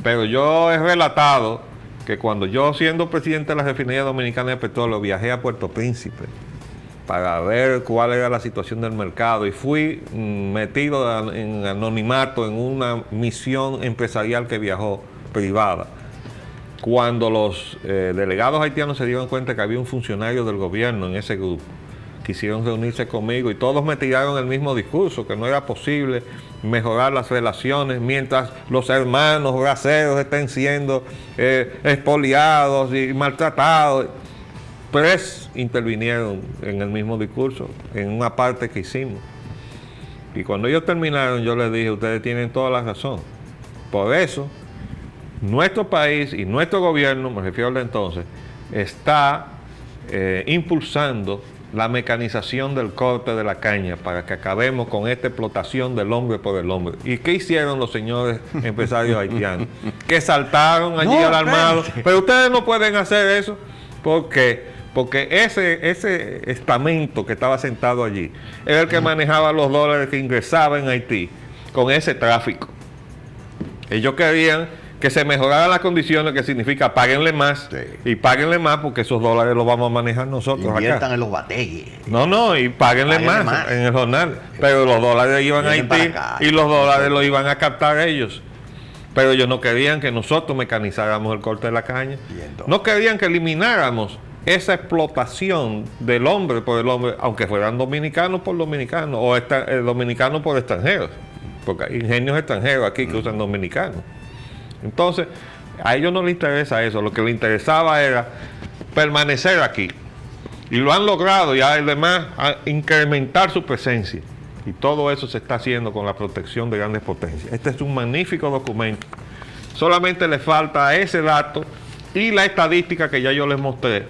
Speaker 2: Pero yo he relatado que cuando yo, siendo presidente de la Refinería Dominicana de Petróleo, viajé a Puerto Príncipe para ver cuál era la situación del mercado y fui metido en anonimato en una misión empresarial que viajó privada. Cuando los delegados haitianos se dieron cuenta que había un funcionario del gobierno en ese grupo, quisieron reunirse conmigo y todos me tiraron el mismo discurso, que no era posible mejorar las relaciones mientras los hermanos braceros estén siendo expoliados y maltratados. Tres intervinieron en el mismo discurso, en una parte que hicimos. Y cuando ellos terminaron, yo les dije, ustedes tienen toda la razón. Por eso, nuestro país y nuestro gobierno, me refiero al de entonces, está impulsando la mecanización del corte de la caña para que acabemos con esta explotación del hombre por el hombre. ¿Y qué hicieron los señores empresarios haitianos? Que saltaron allí alarmados. Pero ustedes no pueden hacer eso. ¿Por qué? Porque ese estamento que estaba sentado allí era el que manejaba los dólares que ingresaban en Haití con ese tráfico. Ellos querían que se mejoraran las condiciones, que significa páguenle más, sí. Y páguenle más porque esos dólares los vamos a manejar nosotros.
Speaker 3: Inviertan
Speaker 2: acá
Speaker 3: en los bategues.
Speaker 2: No, y páguenle más en el jornal. Pero los dólares iban a Haití y los dólares los iban a captar ellos. Pero ellos no querían que nosotros mecanizáramos el corte de la caña. No querían que elimináramos esa explotación del hombre por el hombre, aunque fueran dominicanos por dominicanos o dominicanos por extranjeros. Porque hay ingenios extranjeros aquí que usan dominicanos. Entonces, a ellos no les interesa eso, lo que les interesaba era permanecer aquí. Y lo han logrado y además incrementar su presencia. Y todo eso se está haciendo con la protección de grandes potencias. Este es un magnífico documento. Solamente le falta ese dato y la estadística que ya yo les mostré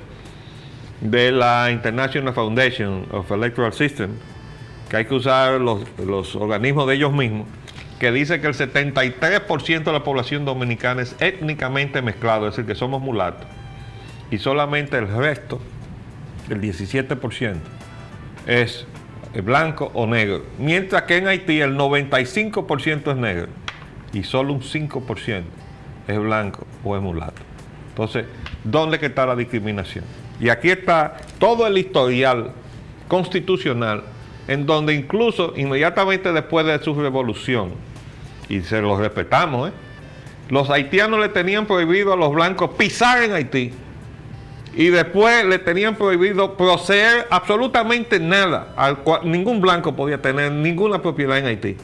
Speaker 2: de la International Foundation of Electoral System, que hay que usar los organismos de ellos mismos, que dice que el 73% de la población dominicana es étnicamente mezclado, es decir, que somos mulatos, y solamente el resto, el 17%, es blanco o negro, mientras que en Haití el 95% es negro y solo un 5% es blanco o es mulato. Entonces, ¿dónde está la discriminación? Y aquí está todo el historial constitucional, en donde incluso inmediatamente después de su revolución, y se los respetamos, los haitianos le tenían prohibido a los blancos pisar en Haití, y después le tenían prohibido proceder absolutamente nada, ningún blanco podía tener ninguna propiedad en Haití.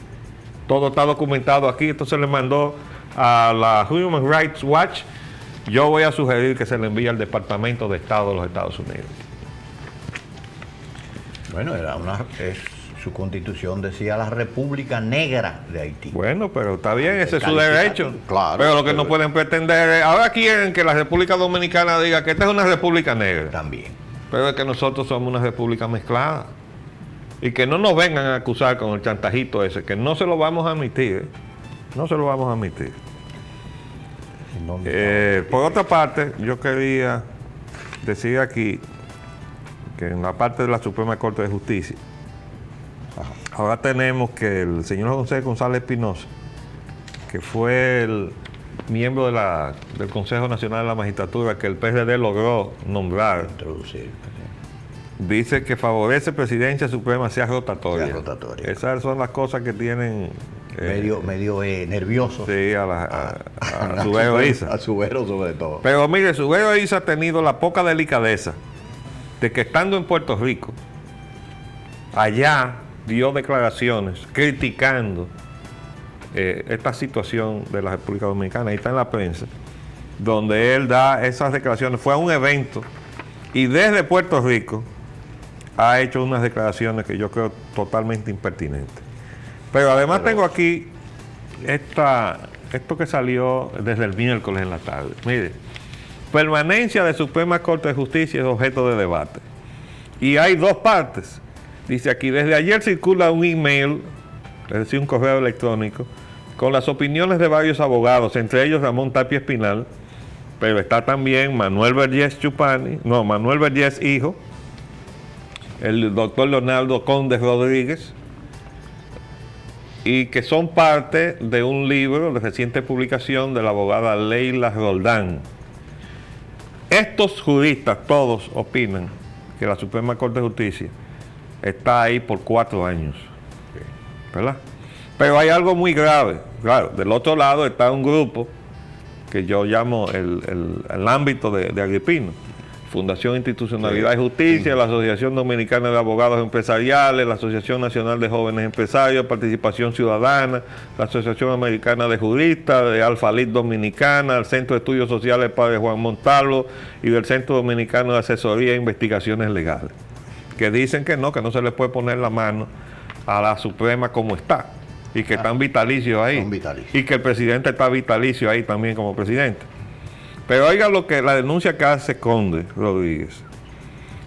Speaker 2: Todo está documentado aquí. Entonces le mandó a la Human Rights Watch. Yo voy a sugerir que se le envíe al Departamento de Estado de los Estados Unidos.
Speaker 3: Bueno, es Su constitución decía la República Negra de Haití.
Speaker 2: Bueno, pero está bien, ese es su
Speaker 3: Calificativo,
Speaker 2: derecho.
Speaker 3: claro,
Speaker 2: pero lo que no
Speaker 3: pero-
Speaker 2: pueden pretender es, ahora quieren que la República Dominicana diga que esta es una república negra.
Speaker 3: También.
Speaker 2: Pero es que nosotros somos una república mezclada. Y que no nos vengan a acusar con el chantajito ese, que no se lo vamos a admitir. No se lo vamos a admitir. Por otra parte, yo quería decir aquí que en la parte de la Suprema Corte de Justicia, ahora tenemos que el señor José González Espinosa, que fue el miembro del Consejo Nacional de la Magistratura que el PRD logró nombrar,
Speaker 3: Introducir.
Speaker 2: dice que favorece Presidencia Suprema sea rotatoria.
Speaker 3: Sea rotatoria.
Speaker 2: Esas son las cosas que tienen
Speaker 3: Medio nervioso.
Speaker 2: sí, a Subero Isa.
Speaker 3: A Subero sobre todo.
Speaker 2: Pero mire, Subero Isa ha tenido la poca delicadeza de que estando en Puerto Rico, allá dio declaraciones criticando esta situación de la República Dominicana. Ahí está en la prensa, donde él da esas declaraciones. Fue a un evento y desde Puerto Rico ha hecho unas declaraciones que yo creo totalmente impertinentes. Pero además tengo aquí esto que salió desde el miércoles en la tarde. Mire, permanencia de Suprema Corte de Justicia es objeto de debate. Y hay dos partes. Dice aquí, desde ayer circula un email, es decir, un correo electrónico, con las opiniones de varios abogados, entre ellos Ramón Tapia Espinal, pero está también Manuel Vergés hijo, el doctor Leonardo Conde Rodríguez, y que son parte de un libro de reciente publicación de la abogada Leila Roldán. Estos juristas todos opinan que la Suprema Corte de Justicia está ahí por 4 años, ¿verdad? Pero hay algo muy grave. Claro, del otro lado está un grupo que yo llamo el ámbito de Agripino: Fundación Institucionalidad y Justicia, la Asociación Dominicana de Abogados Empresariales, la Asociación Nacional de Jóvenes Empresarios, Participación Ciudadana, la Asociación Americana de Juristas, de Alfa-Lit Dominicana, el Centro de Estudios Sociales Padre Juan Montalvo y del Centro Dominicano de Asesoría e Investigaciones Legales, que dicen que no se le puede poner la mano a la Suprema como está, y que están vitalicios ahí,
Speaker 3: Son vitalicios.
Speaker 2: y que el presidente está vitalicio ahí también como presidente. Pero oiga lo que la denuncia que hace Conde Rodríguez.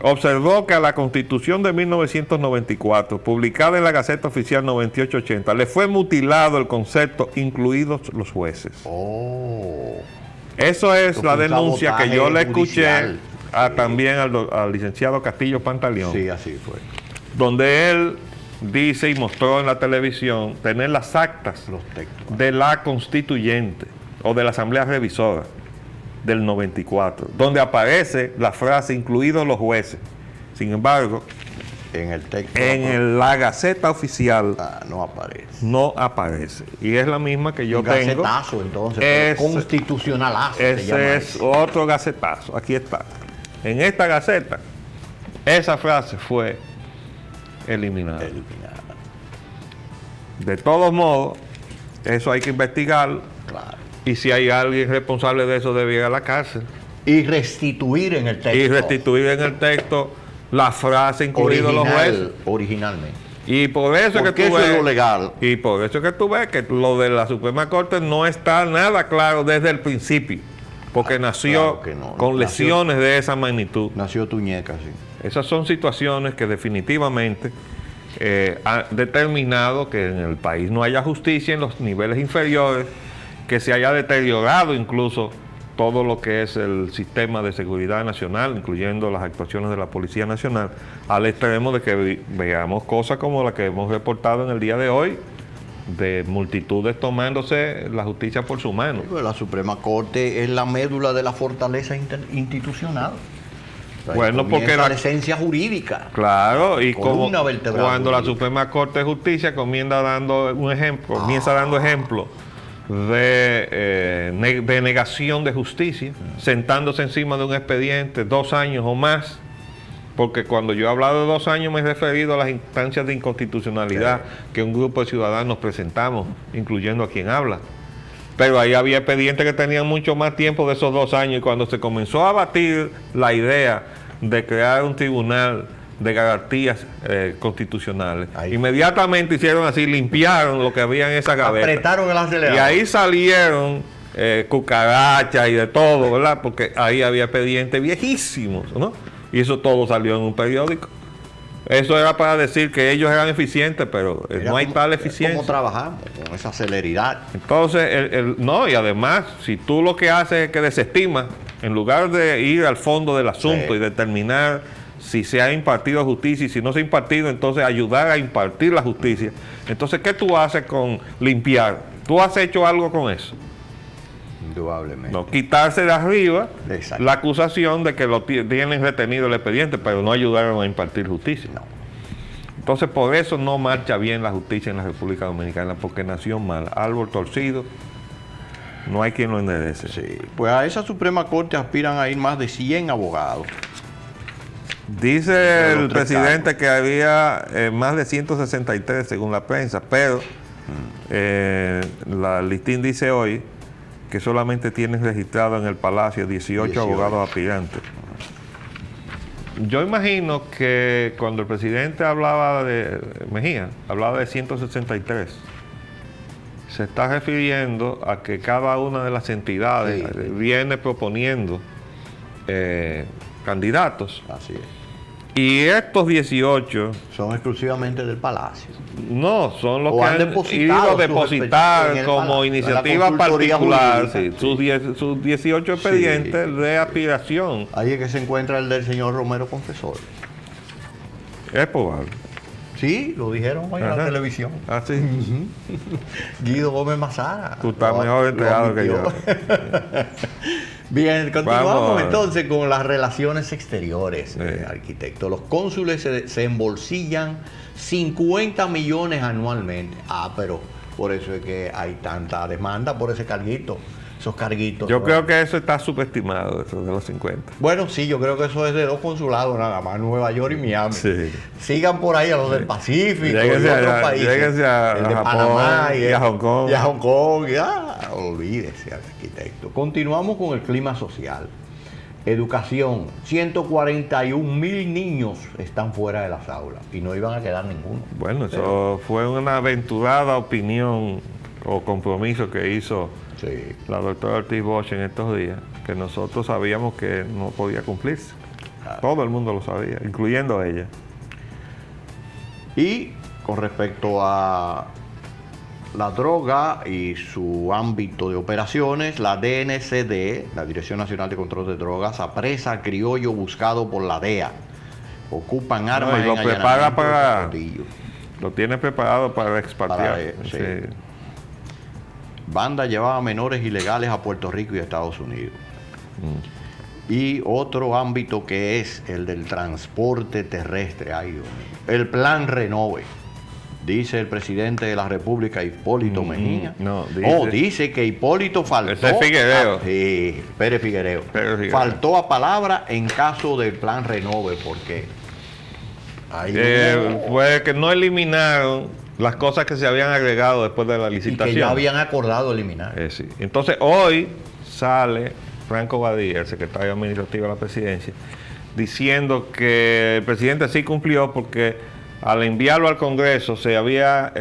Speaker 2: Observó que a la Constitución de 1994, publicada en la Gaceta Oficial 9880, le fue mutilado el concepto incluidos los jueces.
Speaker 3: Oh.
Speaker 2: Eso es
Speaker 3: Eso
Speaker 2: la
Speaker 3: fue un
Speaker 2: denuncia que yo le escuché
Speaker 3: judicial.
Speaker 2: también al licenciado Castillo Pantaleón,
Speaker 3: Sí, así fue.
Speaker 2: donde él dice y mostró en la televisión tener las actas
Speaker 3: Los textos.
Speaker 2: de la constituyente o de la Asamblea Revisora del 94, donde aparece la frase incluidos los jueces. Sin embargo,
Speaker 3: En el texto.
Speaker 2: la Gaceta Oficial
Speaker 3: No aparece.
Speaker 2: no aparece. Y es la misma que yo
Speaker 3: Un
Speaker 2: tengo.
Speaker 3: gacetazo, entonces.
Speaker 2: Es-
Speaker 3: Constitucionalazo. se llama
Speaker 2: Ese es
Speaker 3: eso.
Speaker 2: otro gacetazo. Aquí está. En esta Gaceta, esa frase fue eliminada.
Speaker 3: Eliminada.
Speaker 2: De todos modos, eso hay que investigarlo.
Speaker 3: Claro.
Speaker 2: Y si hay alguien responsable de eso, debe ir a la cárcel.
Speaker 3: Y restituir en el texto.
Speaker 2: Y restituir en el texto la frase incluidos los jueces.
Speaker 3: Originalmente.
Speaker 2: Y por eso
Speaker 3: Porque
Speaker 2: que tú
Speaker 3: eso es
Speaker 2: ves,
Speaker 3: lo legal.
Speaker 2: y por eso que tú ves que lo de la Suprema Corte no está nada claro desde el principio, porque nació
Speaker 3: claro que no.
Speaker 2: con
Speaker 3: Nació-
Speaker 2: lesiones de esa magnitud.
Speaker 3: Nació Tuñeca, sí.
Speaker 2: Esas son situaciones que definitivamente han determinado que en el país no haya justicia en los niveles inferiores, que se haya deteriorado incluso todo lo que es el sistema de seguridad nacional, incluyendo las actuaciones de la Policía Nacional, al extremo de que veamos cosas como la que hemos reportado en el día de hoy, de multitudes tomándose la justicia por su mano.
Speaker 3: Pues la Suprema Corte es la médula de la fortaleza institucional. O sea,
Speaker 2: Bueno,
Speaker 3: comienza
Speaker 2: porque la-
Speaker 3: la esencia jurídica.
Speaker 2: Claro, y como
Speaker 3: Columna vertebral
Speaker 2: cuando la
Speaker 3: jurídica.
Speaker 2: Suprema Corte de Justicia comienza dando ejemplo de negación de justicia, sentándose encima de un expediente 2 años o más, porque cuando yo he hablado de 2 años me he referido a las instancias de inconstitucionalidad que un grupo de ciudadanos presentamos, incluyendo a quien habla. Pero ahí había expedientes que tenían mucho más tiempo de esos 2 años, y cuando se comenzó a batir la idea de crear un tribunal de garantías constitucionales.
Speaker 3: Ahí.
Speaker 2: Inmediatamente hicieron así, limpiaron lo que había en esa gaveta.
Speaker 3: Apretaron el acelerador.
Speaker 2: Y ahí salieron cucarachas y de todo, ¿verdad? Porque ahí había expedientes viejísimos, ¿no? Y eso todo salió en un periódico. Eso era para decir que ellos eran eficientes, pero no hay tal eficiencia.
Speaker 3: ¿Cómo trabajamos con esa celeridad?
Speaker 2: Entonces, no, y además, si tú lo que haces es que desestimas, en lugar de ir al fondo del asunto y determinar si se ha impartido justicia y si no se ha impartido, entonces ayudar a impartir la justicia. Entonces, ¿qué tú haces con limpiar? ¿Tú has hecho algo con eso?
Speaker 3: Indudablemente.
Speaker 2: No, quitarse de arriba
Speaker 3: Exacto.
Speaker 2: la acusación de que lo tienen retenido el expediente, pero no ayudaron a impartir justicia.
Speaker 3: No.
Speaker 2: Entonces, por eso no marcha bien la justicia en la República Dominicana, porque nació mal. Árbol torcido, no hay quien lo enderece.
Speaker 3: Sí. Pues a esa Suprema Corte aspiran a ir más de 100 abogados.
Speaker 2: Dice el
Speaker 3: los tres
Speaker 2: presidente que había más de 163 según la prensa, pero la listín dice hoy que solamente tienen registrado en el Palacio 18 abogados aspirantes. Yo imagino que cuando el presidente hablaba de Mejía, hablaba de 163, se está refiriendo a que cada una de las entidades viene proponiendo candidatos.
Speaker 3: Así es.
Speaker 2: Y estos 18
Speaker 3: Son exclusivamente del Palacio.
Speaker 2: no son los
Speaker 3: O
Speaker 2: que
Speaker 3: han
Speaker 2: han
Speaker 3: depositado
Speaker 2: ido a
Speaker 3: sus
Speaker 2: depositar
Speaker 3: en el
Speaker 2: como
Speaker 3: Palacio,
Speaker 2: iniciativa
Speaker 3: en la consultoría
Speaker 2: particular
Speaker 3: jurídica,
Speaker 2: sus 18 expedientes de aspiración.
Speaker 3: Ahí es que se encuentra el del señor Romero Confesor.
Speaker 2: Es probable.
Speaker 3: Sí, lo dijeron hoy en la
Speaker 2: Ajá.
Speaker 3: televisión.
Speaker 2: Ah, sí.
Speaker 3: Guido Gómez Mazara.
Speaker 2: Tú estás
Speaker 3: Lo-
Speaker 2: mejor
Speaker 3: lo
Speaker 2: enterado que yo.
Speaker 3: admitió. Bien, continuamos
Speaker 2: Vamos.
Speaker 3: entonces con las relaciones exteriores, arquitecto. Los cónsules se embolsillan 50 millones anualmente. Ah, pero por eso es que hay tanta demanda por ese carguito, esos carguitos.
Speaker 2: Yo creo que eso está subestimado, eso de los 50.
Speaker 3: Bueno, sí, yo creo que eso es de 2 consulados nada más, Nueva York y Miami.
Speaker 2: Sí.
Speaker 3: Sigan por ahí a los del Pacífico y
Speaker 2: Lléguense
Speaker 3: otros
Speaker 2: allá,
Speaker 3: países.
Speaker 2: lléguense a
Speaker 3: El de
Speaker 2: Japón
Speaker 3: Panamá
Speaker 2: y a Hong Kong.
Speaker 3: Y a Hong Kong. Olvídese, arquitecto. Continuamos con el clima social. Educación. 141,000 niños están fuera de las aulas y no iban a quedar ninguno.
Speaker 2: Bueno, eso fue una aventurada opinión o compromiso que hizo
Speaker 3: Sí.
Speaker 2: la doctora Ortiz Bosch en estos días, que nosotros sabíamos que no podía cumplirse. Todo el mundo lo sabía, incluyendo ella.
Speaker 3: Y con respecto a la droga y su ámbito de operaciones, la DNCD, la Dirección Nacional de Control de Drogas, apresa a criollo buscado por la DEA. Ocupan armas
Speaker 2: y lo
Speaker 3: en
Speaker 2: prepara
Speaker 3: allanamiento de
Speaker 2: para-
Speaker 3: Cordillo.
Speaker 2: Lo tiene preparado para expatriar.
Speaker 3: Sí.
Speaker 2: Sí.
Speaker 3: Banda llevaba menores ilegales a Puerto Rico y a Estados Unidos. Y otro ámbito que es el del transporte terrestre. Ay, Dios mío. El plan Renove. Dice el presidente de la República, Hipólito Mejía.
Speaker 2: no, dice-
Speaker 3: dice que Hipólito faltó.
Speaker 2: Ese es Figuereo.
Speaker 3: Sí, Pérez Figuereo.
Speaker 2: Pérez Figuereo.
Speaker 3: Faltó a palabra en caso del plan Renove, porque ahí
Speaker 2: Fue que no eliminaron las cosas que se habían agregado después de la
Speaker 3: y
Speaker 2: licitación.
Speaker 3: que ya habían acordado eliminar.
Speaker 2: Sí. Entonces, hoy sale Franco Badía, el secretario administrativo de la presidencia, diciendo que el presidente sí cumplió porque al enviarlo al Congreso se había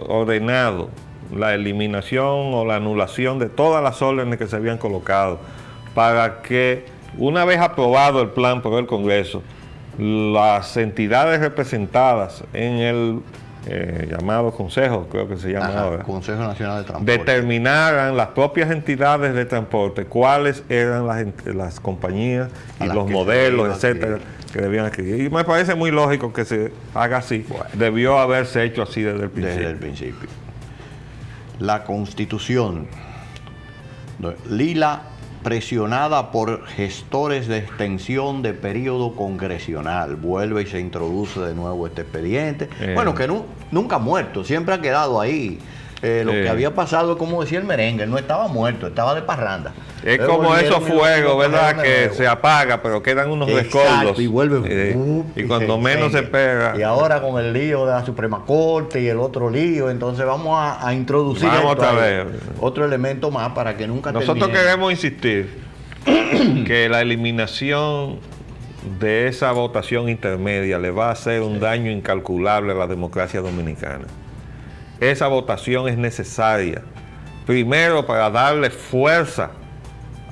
Speaker 2: ordenado la eliminación o la anulación de todas las órdenes que se habían colocado para que, una vez aprobado el plan por el Congreso, las entidades representadas en el llamado Consejo, creo que se llama
Speaker 3: Ajá,
Speaker 2: ahora,
Speaker 3: Consejo Nacional de Transporte.
Speaker 2: determinaran las propias entidades de transporte cuáles eran las compañías
Speaker 3: A
Speaker 2: y
Speaker 3: las
Speaker 2: los
Speaker 3: que se
Speaker 2: modelos,
Speaker 3: debían
Speaker 2: etcétera,
Speaker 3: adquirir.
Speaker 2: que debían adquirir. Y me parece muy lógico que se haga así. Debió haberse hecho así desde el principio.
Speaker 3: Desde el principio. La Constitución. Lila presionada por gestores de extensión de periodo congresional. Vuelve y se introduce de nuevo este expediente. Bueno, que nunca ha muerto, siempre ha quedado ahí. Lo que había pasado es como decía el merengue, él no estaba muerto, estaba de parranda.
Speaker 2: Es
Speaker 3: Pero
Speaker 2: como
Speaker 3: volvieron
Speaker 2: esos
Speaker 3: y lo
Speaker 2: fuegos, ¿verdad?
Speaker 3: trajeron de
Speaker 2: Que
Speaker 3: nuevo.
Speaker 2: se apaga, pero quedan unos
Speaker 3: Exacto,
Speaker 2: rescoldos.
Speaker 3: y vuelve.
Speaker 2: Y cuando
Speaker 3: se
Speaker 2: menos se
Speaker 3: incendia.
Speaker 2: espera.
Speaker 3: Y ahora con el lío de la Suprema Corte y el otro lío, entonces vamos a introducir
Speaker 2: Vamos
Speaker 3: esto
Speaker 2: otra
Speaker 3: ahí.
Speaker 2: vez.
Speaker 3: Otro elemento más para que nunca
Speaker 2: Nosotros
Speaker 3: termine.
Speaker 2: queremos insistir que la eliminación de esa votación intermedia le va a hacer un daño incalculable a la democracia dominicana. Esa votación es necesaria, primero para darle fuerza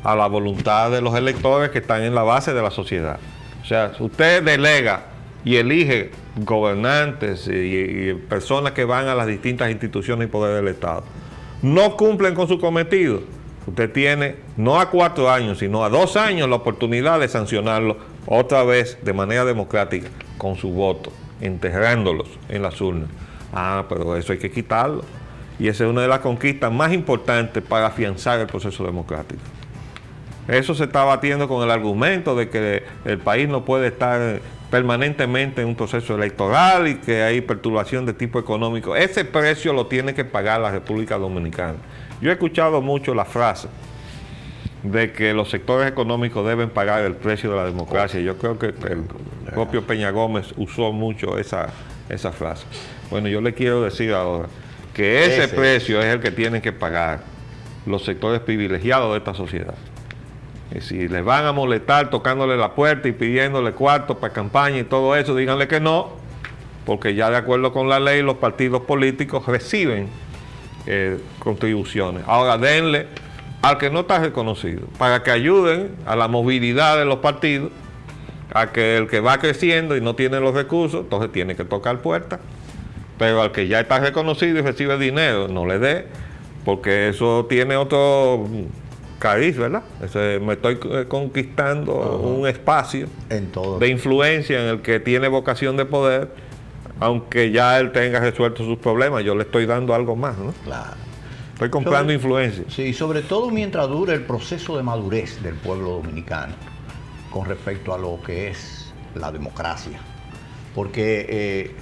Speaker 2: a la voluntad de los electores que están en la base de la sociedad. O sea, usted delega y elige gobernantes y personas que van a las distintas instituciones y poderes del Estado. No cumplen con su cometido. Usted tiene, no a 4 años, sino a 2 años la oportunidad de sancionarlo otra vez de manera democrática, con su voto, enterrándolos en las urnas. Ah, pero eso hay que quitarlo. Y esa es una de las conquistas más importantes para afianzar el proceso democrático. Eso se está batiendo con el argumento de que el país no puede estar permanentemente en un proceso electoral y que hay perturbación de tipo económico. Ese precio lo tiene que pagar la República Dominicana. Yo he escuchado mucho la frase de que los sectores económicos deben pagar el precio de la democracia. Yo creo que el propio Peña Gómez usó mucho esa frase. Bueno, yo le quiero decir ahora que ese precio es el que tienen que pagar los sectores privilegiados de esta sociedad. Y si les van a molestar tocándole la puerta y pidiéndole cuarto para campaña y todo eso, díganle que no, porque ya de acuerdo con la ley los partidos políticos reciben contribuciones. Ahora denle al que no está reconocido, para que ayuden a la movilidad de los partidos, a que el que va creciendo y no tiene los recursos, entonces tiene que tocar puertas, pero al que ya está reconocido y recibe dinero, no le dé, porque eso tiene otro cariz, ¿verdad? Me estoy conquistando un espacio de influencia en el que tiene vocación de poder, aunque ya él tenga resuelto sus problemas, yo le estoy dando algo más, ¿no?
Speaker 3: Claro.
Speaker 2: Estoy comprando influencia.
Speaker 3: Sí, sobre todo mientras dure el proceso de madurez del pueblo dominicano con respecto a lo que es la democracia. Porque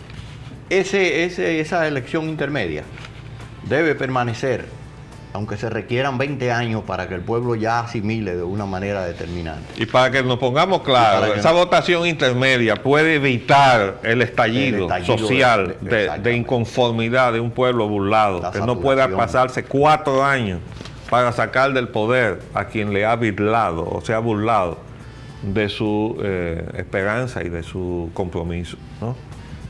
Speaker 3: esa elección intermedia debe permanecer, aunque se requieran 20 años para que el pueblo ya asimile de una manera determinante.
Speaker 2: Y para que nos pongamos claros, esa votación intermedia puede evitar el estallido social de inconformidad de un pueblo burlado, que no pueda pasarse 4 años para sacar del poder a quien le ha burlado o se ha burlado de su esperanza y de su compromiso, ¿no?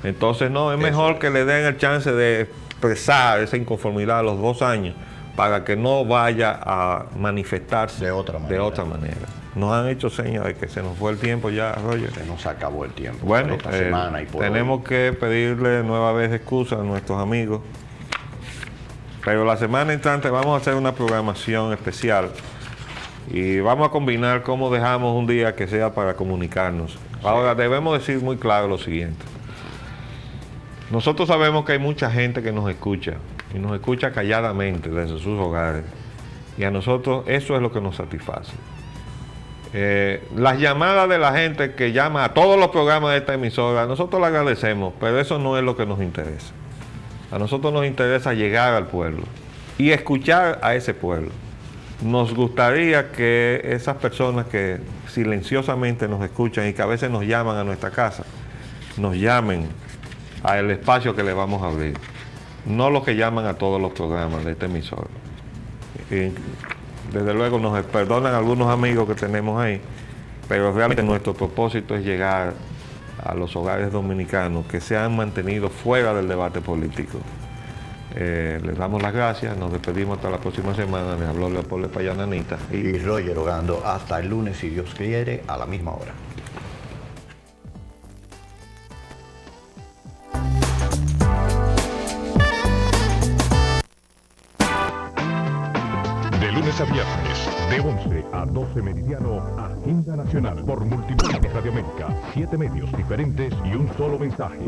Speaker 2: Entonces, no, es mejor que le den el chance de expresar esa inconformidad a los 2 años, para que no vaya a manifestarse de otra manera. Nos han hecho señas de que se nos fue el tiempo ya, Roger.
Speaker 3: Se nos acabó el tiempo.
Speaker 2: Bueno, esta semana y tenemos que pedirle nueva vez excusas a nuestros amigos. Pero la semana entrante vamos a hacer una programación especial y vamos a combinar cómo dejamos un día que sea para comunicarnos. Ahora, debemos decir muy claro lo siguiente. Nosotros sabemos que hay mucha gente que nos escucha, y nos escucha calladamente desde sus hogares, y a nosotros eso es lo que nos satisface. Las llamadas de la gente que llama a todos los programas de esta emisora, nosotros le agradecemos, pero eso no es lo que nos interesa. A nosotros nos interesa llegar al pueblo y escuchar a ese pueblo. Nos gustaría que esas personas que silenciosamente nos escuchan y que a veces nos llaman a nuestra casa, nos llamen al espacio que le vamos a abrir. No los que llaman a todos los programas de esta emisora. Y desde luego nos perdonan algunos amigos que tenemos ahí, pero realmente nuestro propósito es llegar a los hogares dominicanos que se han mantenido fuera del debate político. Les damos las gracias, nos despedimos hasta la próxima semana. Les habló Leopoldo Payananita
Speaker 3: y Roger Ogando. Hasta el lunes, si Dios quiere, a la misma hora.
Speaker 1: A viernes, de 11 a 12 meridiano, Agenda Nacional por Multimedios Radio América. 7 medios diferentes y un solo mensaje.